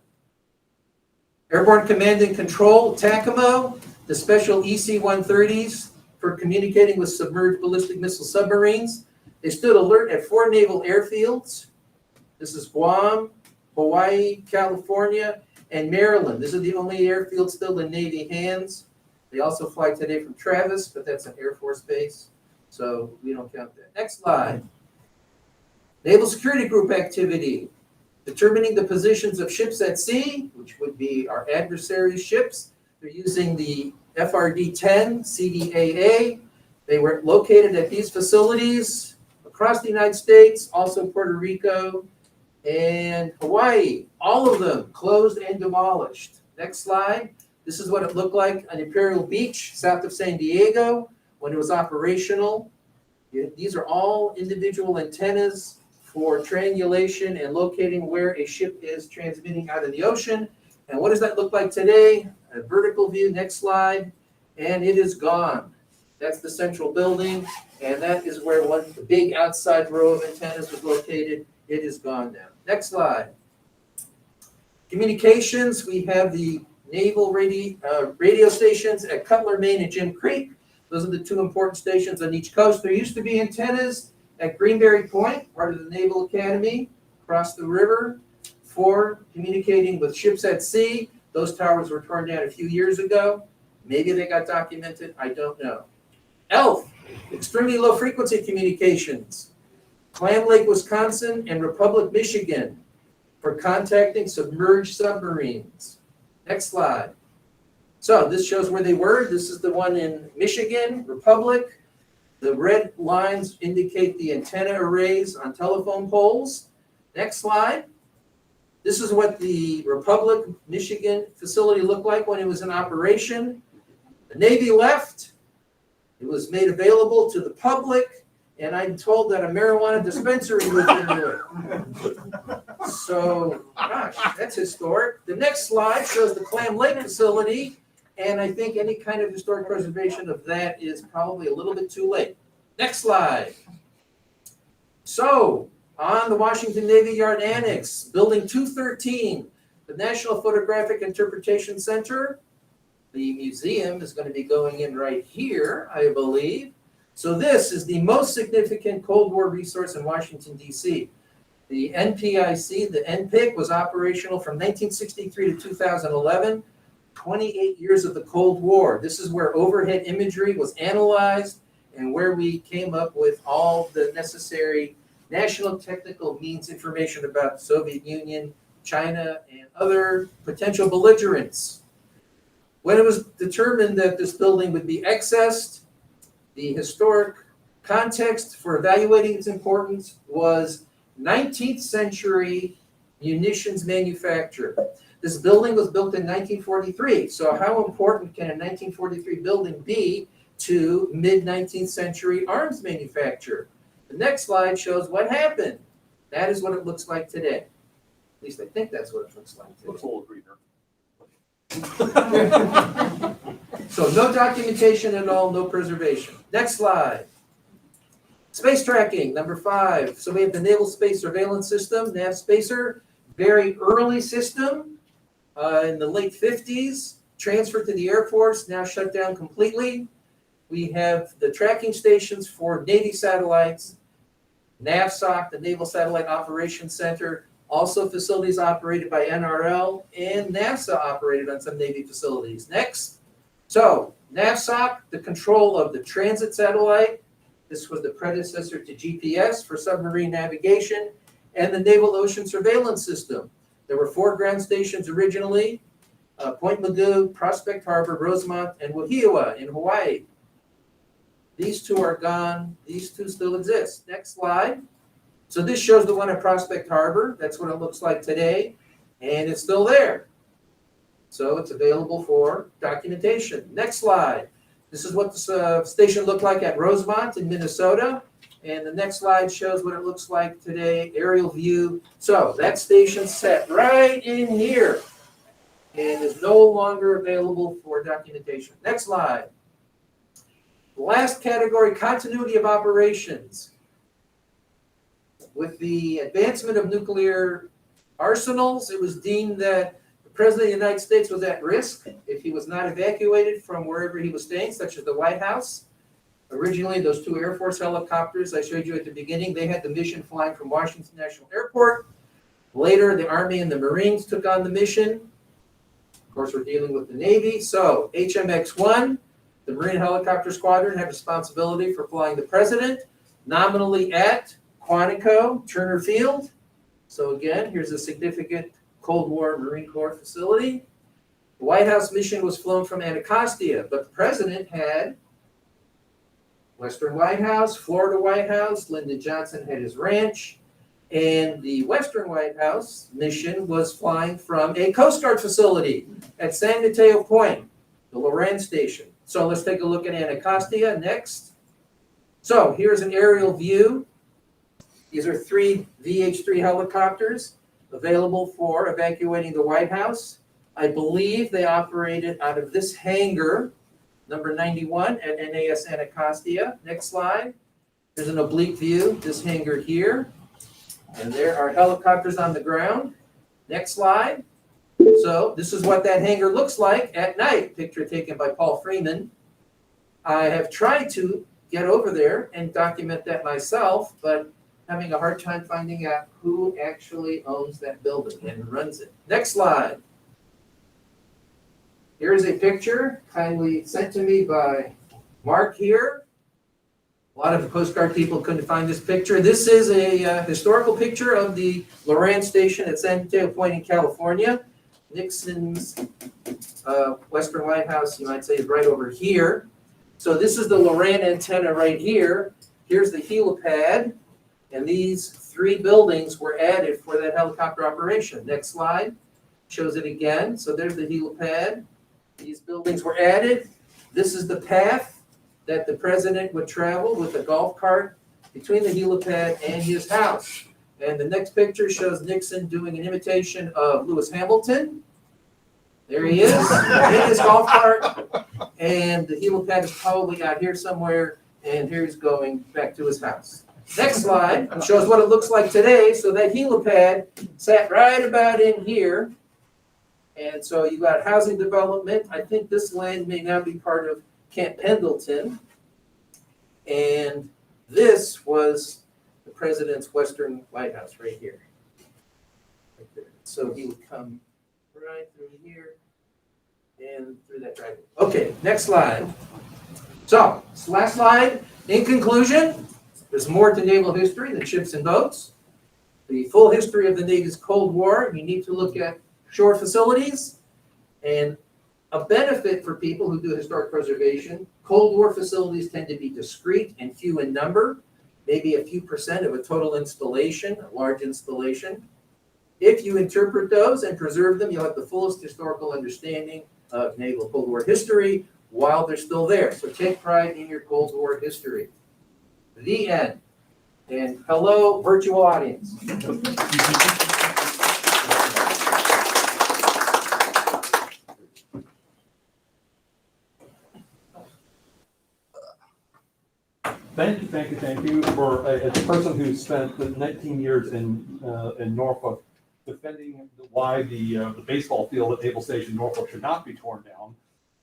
Airborne Command and Control, TACAMO, the special EC-130s for communicating with submerged ballistic missile submarines. They stood alert at 4 naval airfields. This is Guam, Hawaii, California, and Maryland. This is the only airfield still in Navy hands. They also fly today from Travis, but that's an Air Force base, so we don't count that. Next slide. Naval Security Group activity. Determining the positions of ships at sea, which would be our adversaries' ships. They're using the FRD-10 CDAA. They were located at these facilities across the United States, also Puerto Rico and Hawaii. All of them closed and demolished. Next slide. This is what it looked like on Imperial Beach, south of San Diego, when it was operational. These are all individual antennas for triangulation and locating where a ship is transmitting out of the ocean. And what does that look like today? A vertical view, next slide, and it is gone. That's the central building, and that is where the big outside row of antennas was located. It is gone now. Next slide. Communications, we have the naval radio stations at Cutler, Maine and Jim Creek. Those are the 2 important stations on each coast. There used to be antennas at Greenberry Point, part of the Naval Academy, across the river, for communicating with ships at sea. Those towers were torn down a few years ago. Maybe they got documented, I don't know. ELF, extremely low frequency communications. Clam Lake, Wisconsin and Republic, Michigan for contacting submerged submarines. Next slide. So this shows where they were. This is the one in Michigan, Republic. The red lines indicate the antenna arrays on telephone poles. Next slide. This is what the Republic, Michigan facility looked like when it was in operation. The Navy left. It was made available to the public, and I'm told that a marijuana dispensary was into it. So, gosh, that's historic. The next slide shows the Clam Lake facility, and I think any kind of historic preservation of that is probably a little bit too late. Next slide. So, on the Washington Navy Yard Annex, Building 213, the National Photographic Interpretation Center. The museum is going to be going in right here, I believe. So this is the most significant Cold War resource in Washington, D.C. The NPIC, the NPIC, was operational from 1963 to 2011, 28 years of the Cold War. This is where overhead imagery was analyzed and where we came up with all the necessary national technical means information about the Soviet Union, China, and other potential belligerents. When it was determined that this building would be accessed, the historic context for evaluating its importance was 19th century munitions manufacture. This building was built in 1943, so how important can a 1943 building be to mid-19th century arms manufacture? The next slide shows what happened. That is what it looks like today. At least I think that's what it looks like today. Looks a little greener. So no documentation at all, no preservation. Next slide. Space tracking, number 5. So we have the Naval Space Surveillance System, NavSpacer, very early system in the late 50s, transferred to the Air Force, now shut down completely. We have the tracking stations for Navy satellites, NAVSOC, the Naval Satellite Operations Center, also facilities operated by NRL, and NASA operated on some Navy facilities. Next. So NAVSOC, the control of the transit satellite. This was the predecessor to GPS for submarine navigation, and the Naval Ocean Surveillance System. There were 4 ground stations originally, Point Mugu, Prospect Harbor, Rosemont, and Wahiawa in Hawaii. These 2 are gone. These 2 still exist. Next slide. So this shows the one at Prospect Harbor. That's what it looks like today, and it's still there. So it's available for documentation. Next slide. This is what the station looked like at Rosemont in Minnesota, And the next slide shows what it looks like today, aerial view. So that station's set right in here and is no longer available for documentation. Next slide. The last category, continuity of operations. With the advancement of nuclear arsenals, it was deemed that the President of the United States was at risk if he was not evacuated from wherever he was staying, such as the White House. Originally, those two Air Force helicopters I showed you at the beginning, they had the mission flying from Washington National Airport. Later, the Army and the Marines took on the mission. Of course, we're dealing with the Navy. So HMX-1, the Marine Helicopter Squadron, had responsibility for flying the President, nominally at Quantico, Turner Field. So again, here's a significant Cold War Marine Corps facility. The White House mission was flown from Anacostia, but the President had Western White House, Florida White House, Lyndon Johnson had his ranch, and the Western White House mission was flying from a Coast Guard facility at San Mateo Point, the Lorenz station. So let's take a look at Anacostia next. So here's an aerial view. These are 3 VH-3 helicopters available for evacuating the White House. I believe they operated out of this hangar, number 91 at NAS Anacostia. Next slide. There's an oblique view, this hangar here. And there are helicopters on the ground. Next slide. So this is what that hangar looks like at night. Picture taken by Paul Freeman. I have tried to get over there and document that myself, but having a hard time finding out who actually owns that building and runs it. Next slide. Here's a picture kindly sent to me by Mark here. A lot of the Coast Guard people couldn't find this picture. This is a historical picture of the Lorenz station at San Mateo Point in California. Nixon's Western White House, you might say, is right over here. So this is the Lorenz antenna right here. Here's the helipad. And these 3 buildings were added for that helicopter operation. Next slide shows it again. So there's the helipad. These buildings were added. This is the path that the President would travel with a golf cart between the helipad and his house. And the next picture shows Nixon doing an imitation of Lewis Hamilton. There he is in his golf cart. And the helipad is probably out here somewhere. And here he's going back to his house. Next slide shows what it looks like today. So that helipad sat right about in here. And so you got housing development. I think this land may now be part of Camp Pendleton. And this was the President's Western White House right here. Right there. So he would come right through here and through that driveway. Okay, next slide. So, this last slide. In conclusion, there's more to naval history than ships and boats. The full history of the Navy's Cold War, you need to look at shore facilities. And a benefit for people who do historic preservation, Cold War facilities tend to be discrete and few in number, maybe a few percent of a total installation, a large installation. If you interpret those and preserve them, you'll have the fullest historical understanding of naval Cold War history while they're still there. So take pride in your Cold War history. The end. And hello, virtual audience. Thank you for as a person who spent 19 years in Norfolk defending why the baseball field at Naval Station Norfolk should not be torn down.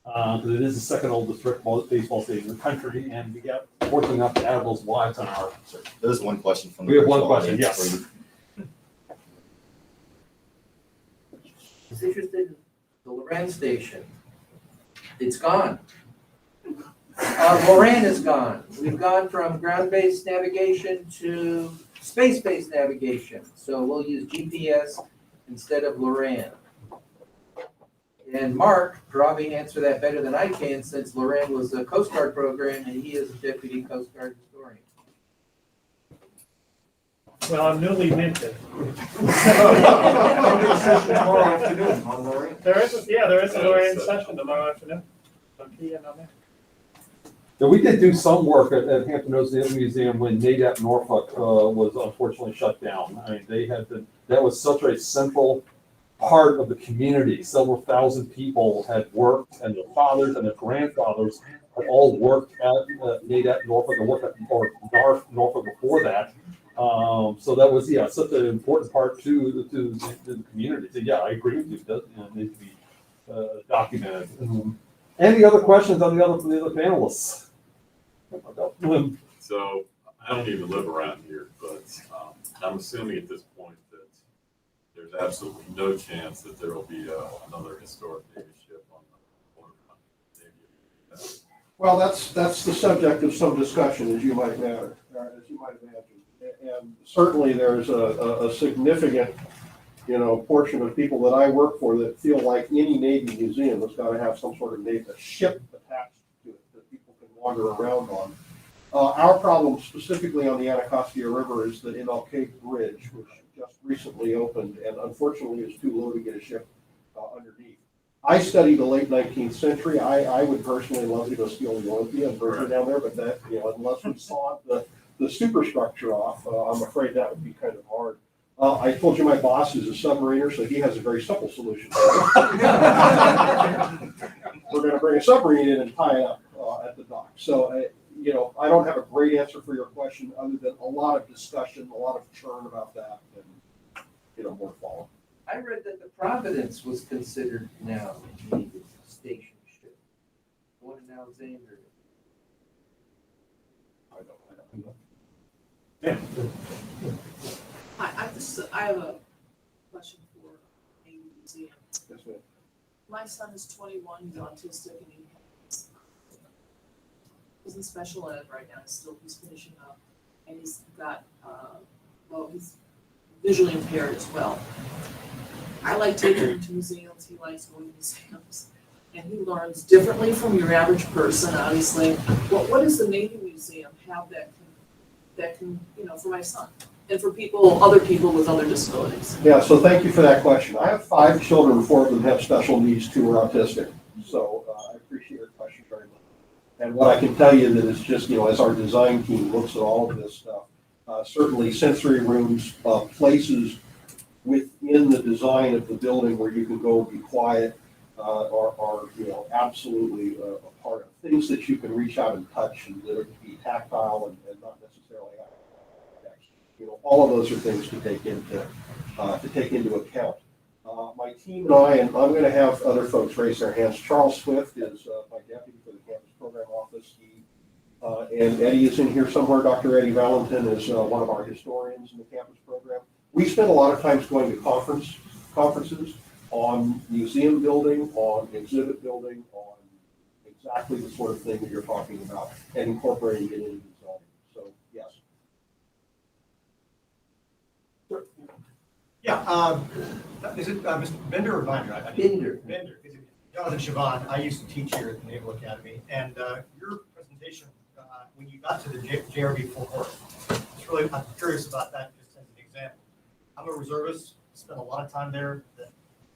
Because it is the second oldest baseball stadium in the country, and we get fortunate enough to add those wives on our. There's one question from the. We have one virtual question, audience yes. Is interested in the Lorenz station. It's gone. Loren is gone. We've gone from ground-based navigation to space-based navigation. So we'll use GPS instead of Loren. And Mark probably answer that better than I can, since Loren was a Coast Guard program and he is a deputy Coast Guard historian. Well, I'm newly minted. Tomorrow afternoon on Lorenz. There is a Lorenz session tomorrow afternoon. So key in on that. Yeah, we did do some work at Hampton Roads Naval Museum when NADAP Norfolk was unfortunately shut down. I mean, that was such a central part of the community. Several thousand people had worked, and their fathers and their grandfathers had all worked at NADAP Norfolk or worked at NARF Norfolk before that. So that was, yeah, such an important part to the community. So yeah, I agree with you. It does, need to be documented. Any other questions on the other panelists? So I don't even live around here, but I'm assuming at this point that there's absolutely no chance that there will be another historic Navy ship on the waterfront. Well, that's the subject of some discussion, as you might imagine. And certainly there's a significant, portion of people that I work for that feel like any Navy museum has got to have some sort of a ship attached to it that people can wander around on. Our problem specifically on the Anacostia River is the MLK Bridge, which just recently opened and unfortunately is too low to get a ship underneath. I studied the late 19th century. I would personally love to go steal the Olympia and burn it down there, but that, unless we saw the superstructure off, I'm afraid that would be kind of hard. I told you my boss is a submariner, so he has a very simple solution. We're going to bring a submarine in and tie it up at the dock. So, I don't have a great answer for your question other than a lot of discussion, a lot of churn about that, and, more to follow. I read that the Providence was considered now a Navy station ship. The one in Alexander. I don't know. Yeah. I have a question for a museum. Yes, ma'am. My son is 21, he's autistic, and he's in special ed right now. He's finishing up, and he's got, he's visually impaired as well. I like taking him to museums. He likes going to museums, and he learns differently from your average person. Obviously, what does the Navy Museum have that can for my son and for other people with other disabilities? Yeah, so thank you for that question. I have 5 children, 4 of them have special needs, 2 are autistic. So I appreciate your question very much. And what I can tell you that is just, as our design team looks at all of this stuff, certainly sensory rooms, places within the design of the building where you can go be quiet are absolutely a part of things that you can reach out and touch and that would be tactile and not necessarily all of those are things to take into account. My team and I, and I'm going to have other folks raise their hands. Charles Swift is my deputy for the campus program office. And Eddie is in here somewhere. Dr. Eddie Valentin is one of our historians in the campus program. We spend a lot of times going to conferences on museum building, on exhibit building, on exactly the sort of thing that you're talking about and incorporating it into design. So, yes. Yeah, is it Mr. Vinder or Vinder? Vinder. Vinder. Jonathan Siobhan, I used to teach here at the Naval Academy, and your presentation, when you got to the JRB Fort Worth, it's really, I'm curious about that just as an example. I'm a reservist, spent a lot of time there, the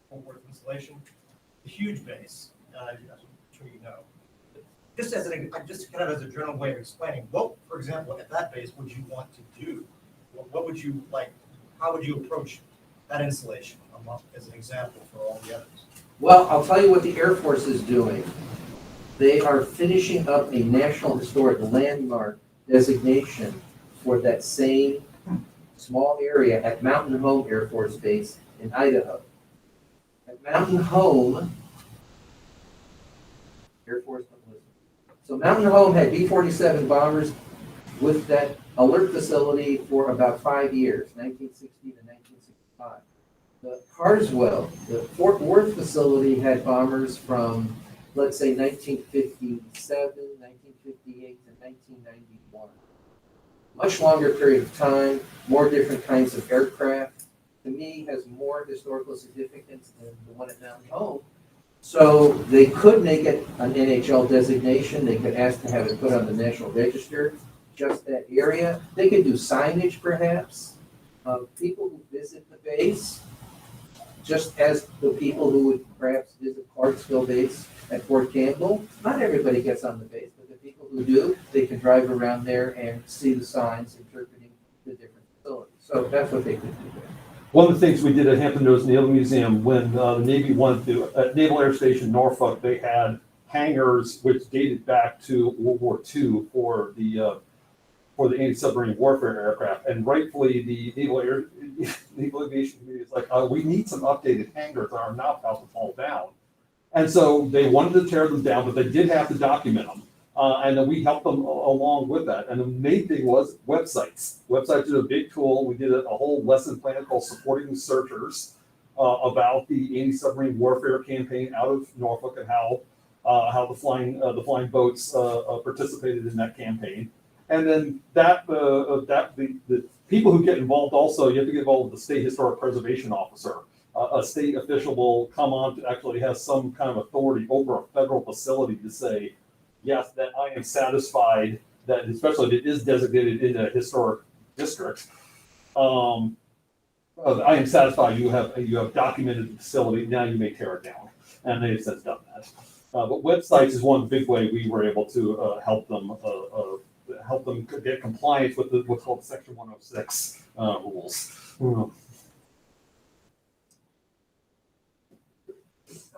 Fort Worth installation, a huge base, as I'm sure you know. Just kind of as a general way of explaining, what, for example, at that base would you want to do? What would you like, how would you approach that installation as an example for all the others? Well, I'll tell you what the Air Force is doing. They are finishing up a National Historic Landmark designation for that same small area at Mountain Home Air Force Base in Idaho. At Mountain Home, Air Force, so Mountain Home had B-47 bombers with that alert facility for about 5 years, 1960 to 1965. The Carswell, the Fort Worth facility had bombers from, let's say, 1957, 1958 to 1991. Much longer period of time, more different kinds of aircraft. To me, has more historical significance than the one at Mountain Home. So they could make it an NHL designation. They could ask to have it put on the National Register, just that area. They could do signage, perhaps, of people who visit the base, just as the people who would perhaps visit Clarksville Base at Fort Campbell. Not everybody gets on the base, but the people who who do, they can drive around there and see the signs interpreting the different facilities. So that's what they could do there. One of the things we did at Hampton Roads Naval Museum, when the Navy wanted to, at Naval Air Station Norfolk, they had hangars which dated back to World War II for the anti-submarine warfare aircraft. And rightfully, the Naval Aviation Committee is like, we need some updated hangars that are not about to fall down. And so they wanted to tear them down, but they did have to document them. And then we helped them along with that. And the main thing was websites. Websites are a big tool. We did a whole lesson plan called Supporting Searchers about the anti-submarine warfare campaign out of Norfolk and how the flying boats participated in that campaign. And then the people who get involved also, you have to get involved with the State Historic Preservation Officer. A state official will come on to actually have some kind of authority over a federal facility to say, yes, that I am satisfied that, especially if it is designated in a historic district, I am satisfied you have documented the facility, now you may tear it down. And they've since done that. But websites is one big way we were able to help them get compliance with what's called Section 106 rules.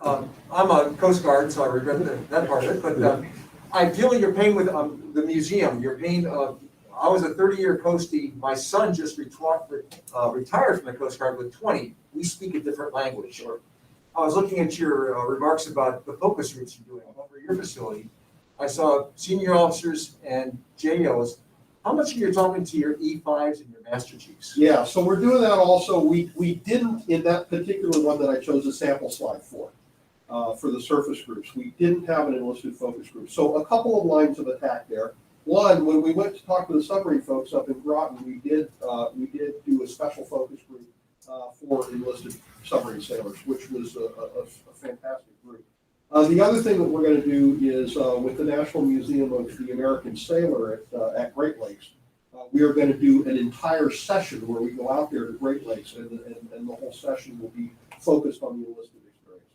I'm a Coast Guard, so I regret that part of it, but I feel you're paying with the museum, you're paying, I was a 30-year Coastie, my son just retired from the Coast Guard with 20, we speak a different language. Or I was looking at your remarks about the focus groups you're doing over your facility. I saw senior officers and JOs. How much are you talking to your E5s and your Master Chiefs? Yeah, so we're doing that also. We didn't, in that particular one that I chose a sample slide for the surface groups, we didn't have an enlisted focus group. So a couple of lines of attack there. One, when we went to talk to the submarine folks up in Groton, we did do a special focus group for enlisted submarine sailors, which was a fantastic group. The other thing that we're going to do is with the National Museum of the American Sailor at Great Lakes, we are going to do an entire session where we go out there to Great Lakes, and the whole session will be focused on the enlisted experience.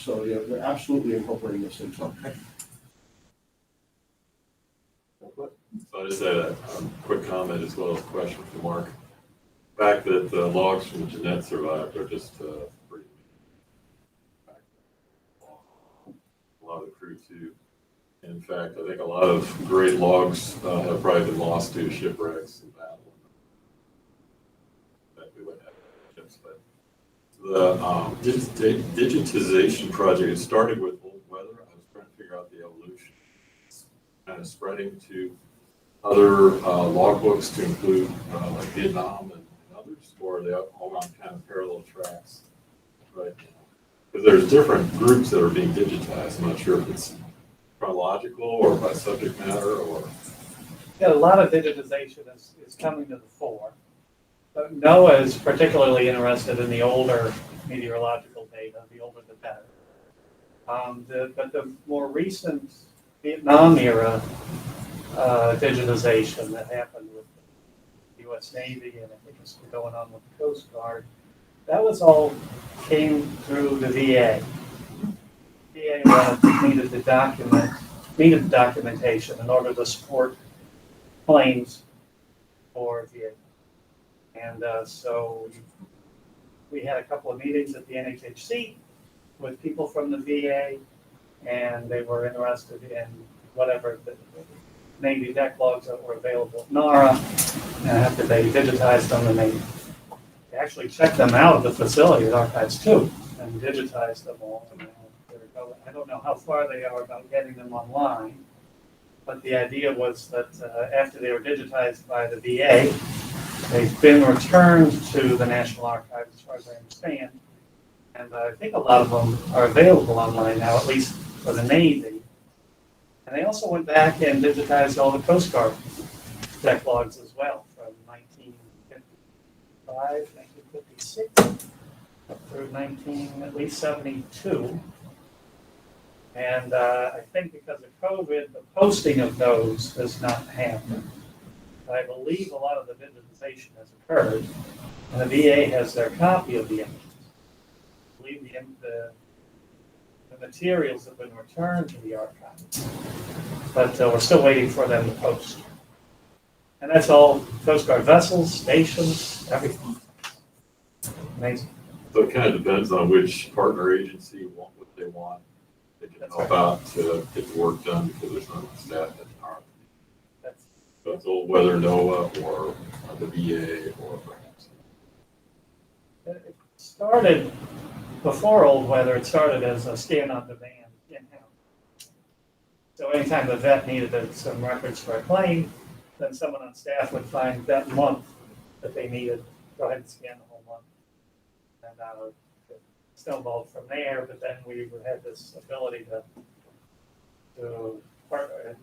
So yeah, we're absolutely incorporating this into it. So I just had a quick comment as well as a question for Mark. The fact that the logs from Jeanette survived are just pretty. A lot of the crew too. In fact, I think a lot of great logs have probably been lost due to shipwrecks and battle. Exactly what happened to ships, but the digitization project, it started with old weather. I was trying to figure out the evolution. It's kind of spreading to other logbooks to include like Vietnam and others, or are they all on kind of parallel tracks right now? Because there's different groups that are being digitized. I'm not sure if it's chronological or by subject matter or. Yeah, a lot of digitization is coming to the fore. But NOAA is particularly interested in the older meteorological data, the older the better. But the more recent Vietnam era digitization that happened with the U.S. Navy, and I think it's going on with the Coast Guard, that was all came through the VA. VA needed documentation in order to support claims for VA. And so we had a couple of meetings at the NHHC with people from the VA, and they were interested in whatever the Navy deck logs that were available at NARA. And after they digitized them, and they actually checked them out at the facility at Archives 2 and digitized them all. And I don't know how far they are about getting them online, but the idea was that after they were digitized by the VA, they've been returned to the National Archives, as far as I understand. And I think a lot of them are available online now, at least for the Navy. And they also went back and digitized all the Coast Guard deck logs as well, from 1955, 1956, up through at least 72. And I think because of COVID, the posting of those has not happened. I believe a lot of the digitization has occurred, and the VA has their copy of the images. I believe the materials have been returned to the archives. but we're still waiting for them to post. And that's all Coast Guard vessels, stations, everything. Amazing. So it kind of depends on which partner agency want what they want. They can help out to get the work done because there's not enough staff at the army. That's, So it's all whether NOAA or the VA or perhaps. it started before old weather. It started as a scan on demand in-house. So anytime the vet needed some records for a claim, then someone on staff would find that month that they needed, go ahead and scan the whole month. And it snowballed from there, but then we had this ability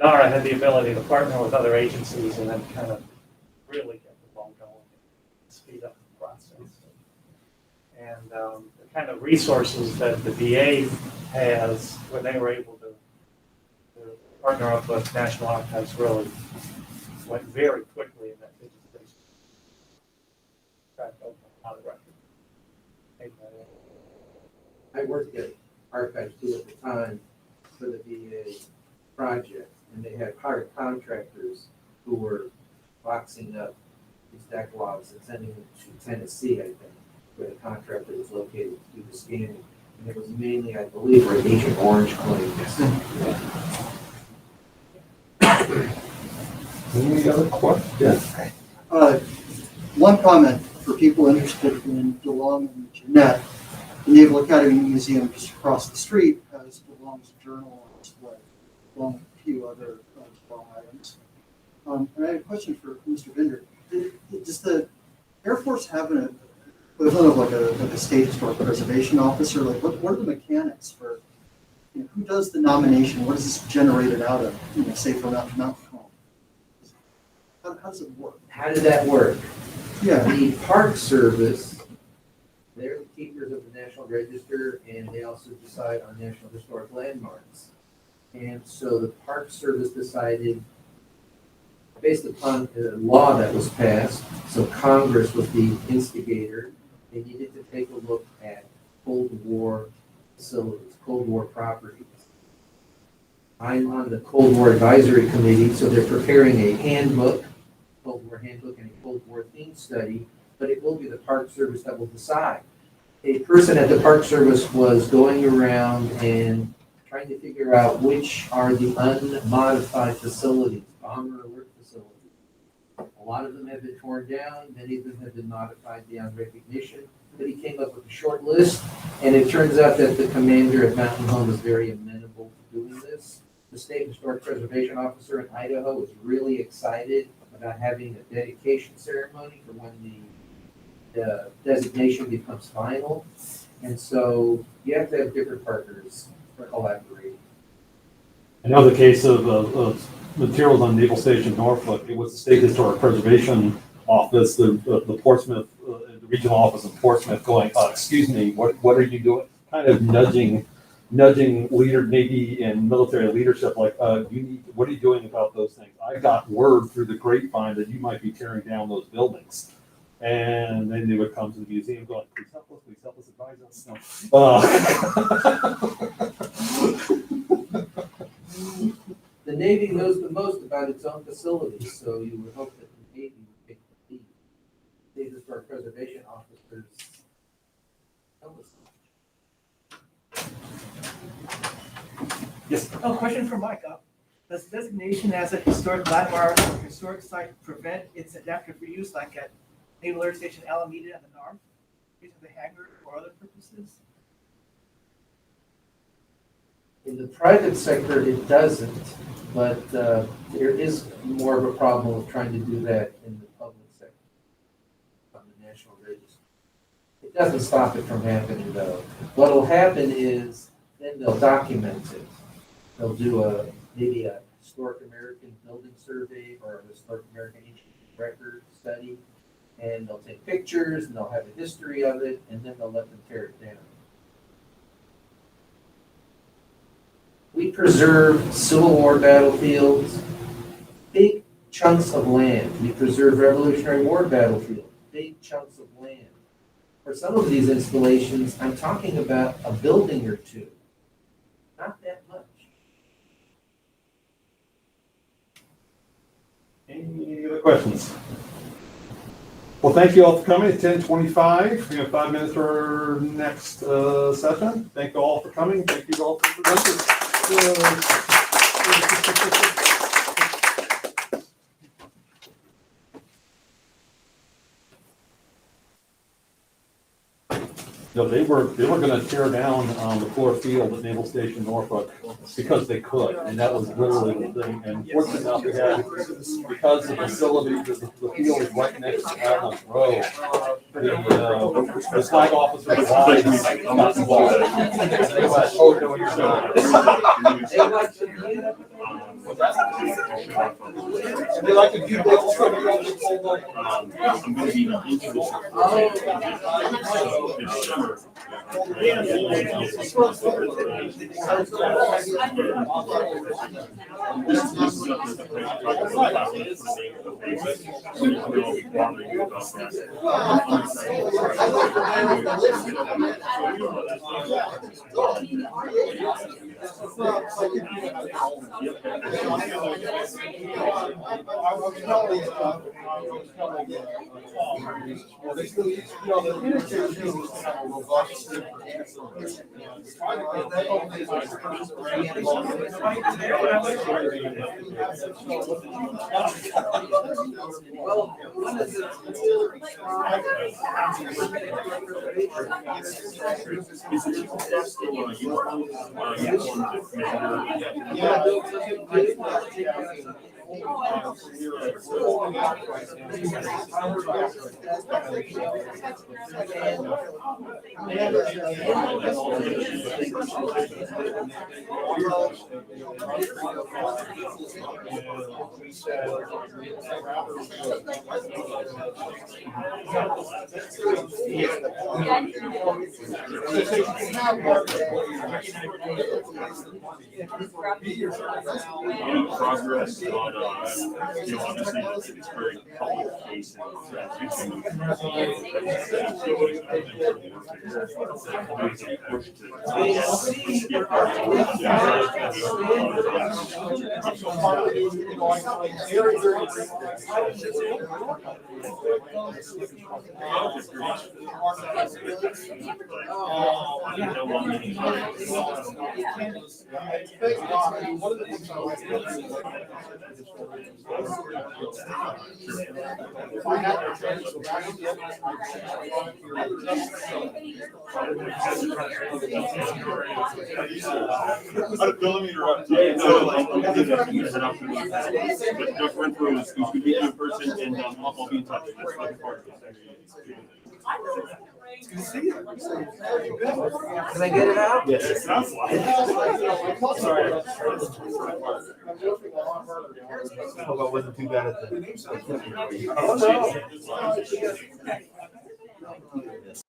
NARA had the ability to partner with other agencies and then kind of really get the ball going, speed up the process. And the kind of resources that the VA has when they were able to partner up with National Archives really went very quickly in that digitization. Cracked open a lot of records. I worked at Archives too at the time for the VA project, and they had hired contractors who were boxing up these deck logs and sending them to Tennessee, I think, where the contractor was located to do the scanning. And it was mainly, I believe, for Agent Orange claims. Any other questions? One comment for people interested in DeLong and Jeanette, the Naval Academy Museum just across the street has DeLong's journal on display, along with a few other DeLong items. And I have a question for Mr. Vinder. Does the Air Force have an equivalent of like a state historic preservation officer? Like what are the mechanics for, who does the nomination? What is this generated out of, say for Mountain Home? How does it work? How did that work? Yeah. The Park Service, they're the keepers of the National Register, and they also decide on National Historic Landmarks. And so the Park Service decided, based upon the law that was passed, so Congress was the instigator, they needed to take a look at Cold War facilities, Cold War properties. I'm on the Cold War Advisory Committee, so they're preparing a handbook, Cold War handbook, and a Cold War theme study, but it will be the Park Service that will decide. A person at the Park Service was going around and trying to figure out which are the unmodified facilities, bomber alert facilities. A lot of them have been torn down, many of them have been modified beyond recognition, but he came up with a short list, and it turns out that the commander at Mountain Home is very amenable to doing this. The State Historic Preservation Officer in Idaho is really excited about having a dedication ceremony for when the designation becomes final. And so you have to have different partners for collaborating. I know the case of materials on Naval Station Norfolk, it was the State Historic Preservation Office, the Portsmouth, the regional office in Portsmouth going, excuse me, what are you doing? Kind of nudging Navy and military leadership, like, what are you doing about those things? I got word through the grapevine that you might be tearing down those buildings. And then they would come to the museum going, please help us, advise us. No. The Navy knows the most about its own facilities, so you would hope that the Navy would take the lead. State Historic Preservation Officers tell us. Yes. Oh, question for Mike. Does designation as a historic landmark or historic site prevent its adaptive reuse, like at Naval Air Station Alameda and the North, using the hangar or other purposes? In the private sector, it doesn't, but there is more of a problem with trying to do that in the public sector, on the National Register. It doesn't stop it from happening, though. What will happen is then they'll document it. They'll do maybe a historic American building survey or a historic American ancient record study, and they'll take pictures and they'll have a history of it, and then they'll let them tear it down. We preserve Civil War battlefields, big chunks of land. We preserve Revolutionary War battlefields, big chunks of land. For some of these installations, I'm talking about a building or two. Not that much. questions? Well, thank you all for coming. It's 10:25. We have 5 minutes for our next session. Thank you all for coming. Thank you all for presenting. No, they were gonna tear down the core field at Naval Station Norfolk because they could, and that was literally the thing. And fortunately enough, we had, because the facility, the field is right next to Adams Road, the flag officer advised not to walk. They went, "Oh, no, you're not." They like to do that. I'm gonna be introducing. Well, one of the Progress on, obviously, it's very public facing. Don't interrupt. Just run through, it's good to meet you in person, and I'll be in touch. Looking forward to it. Can I get it out? Yes, it sounds like. Hope I wasn't too bad at the.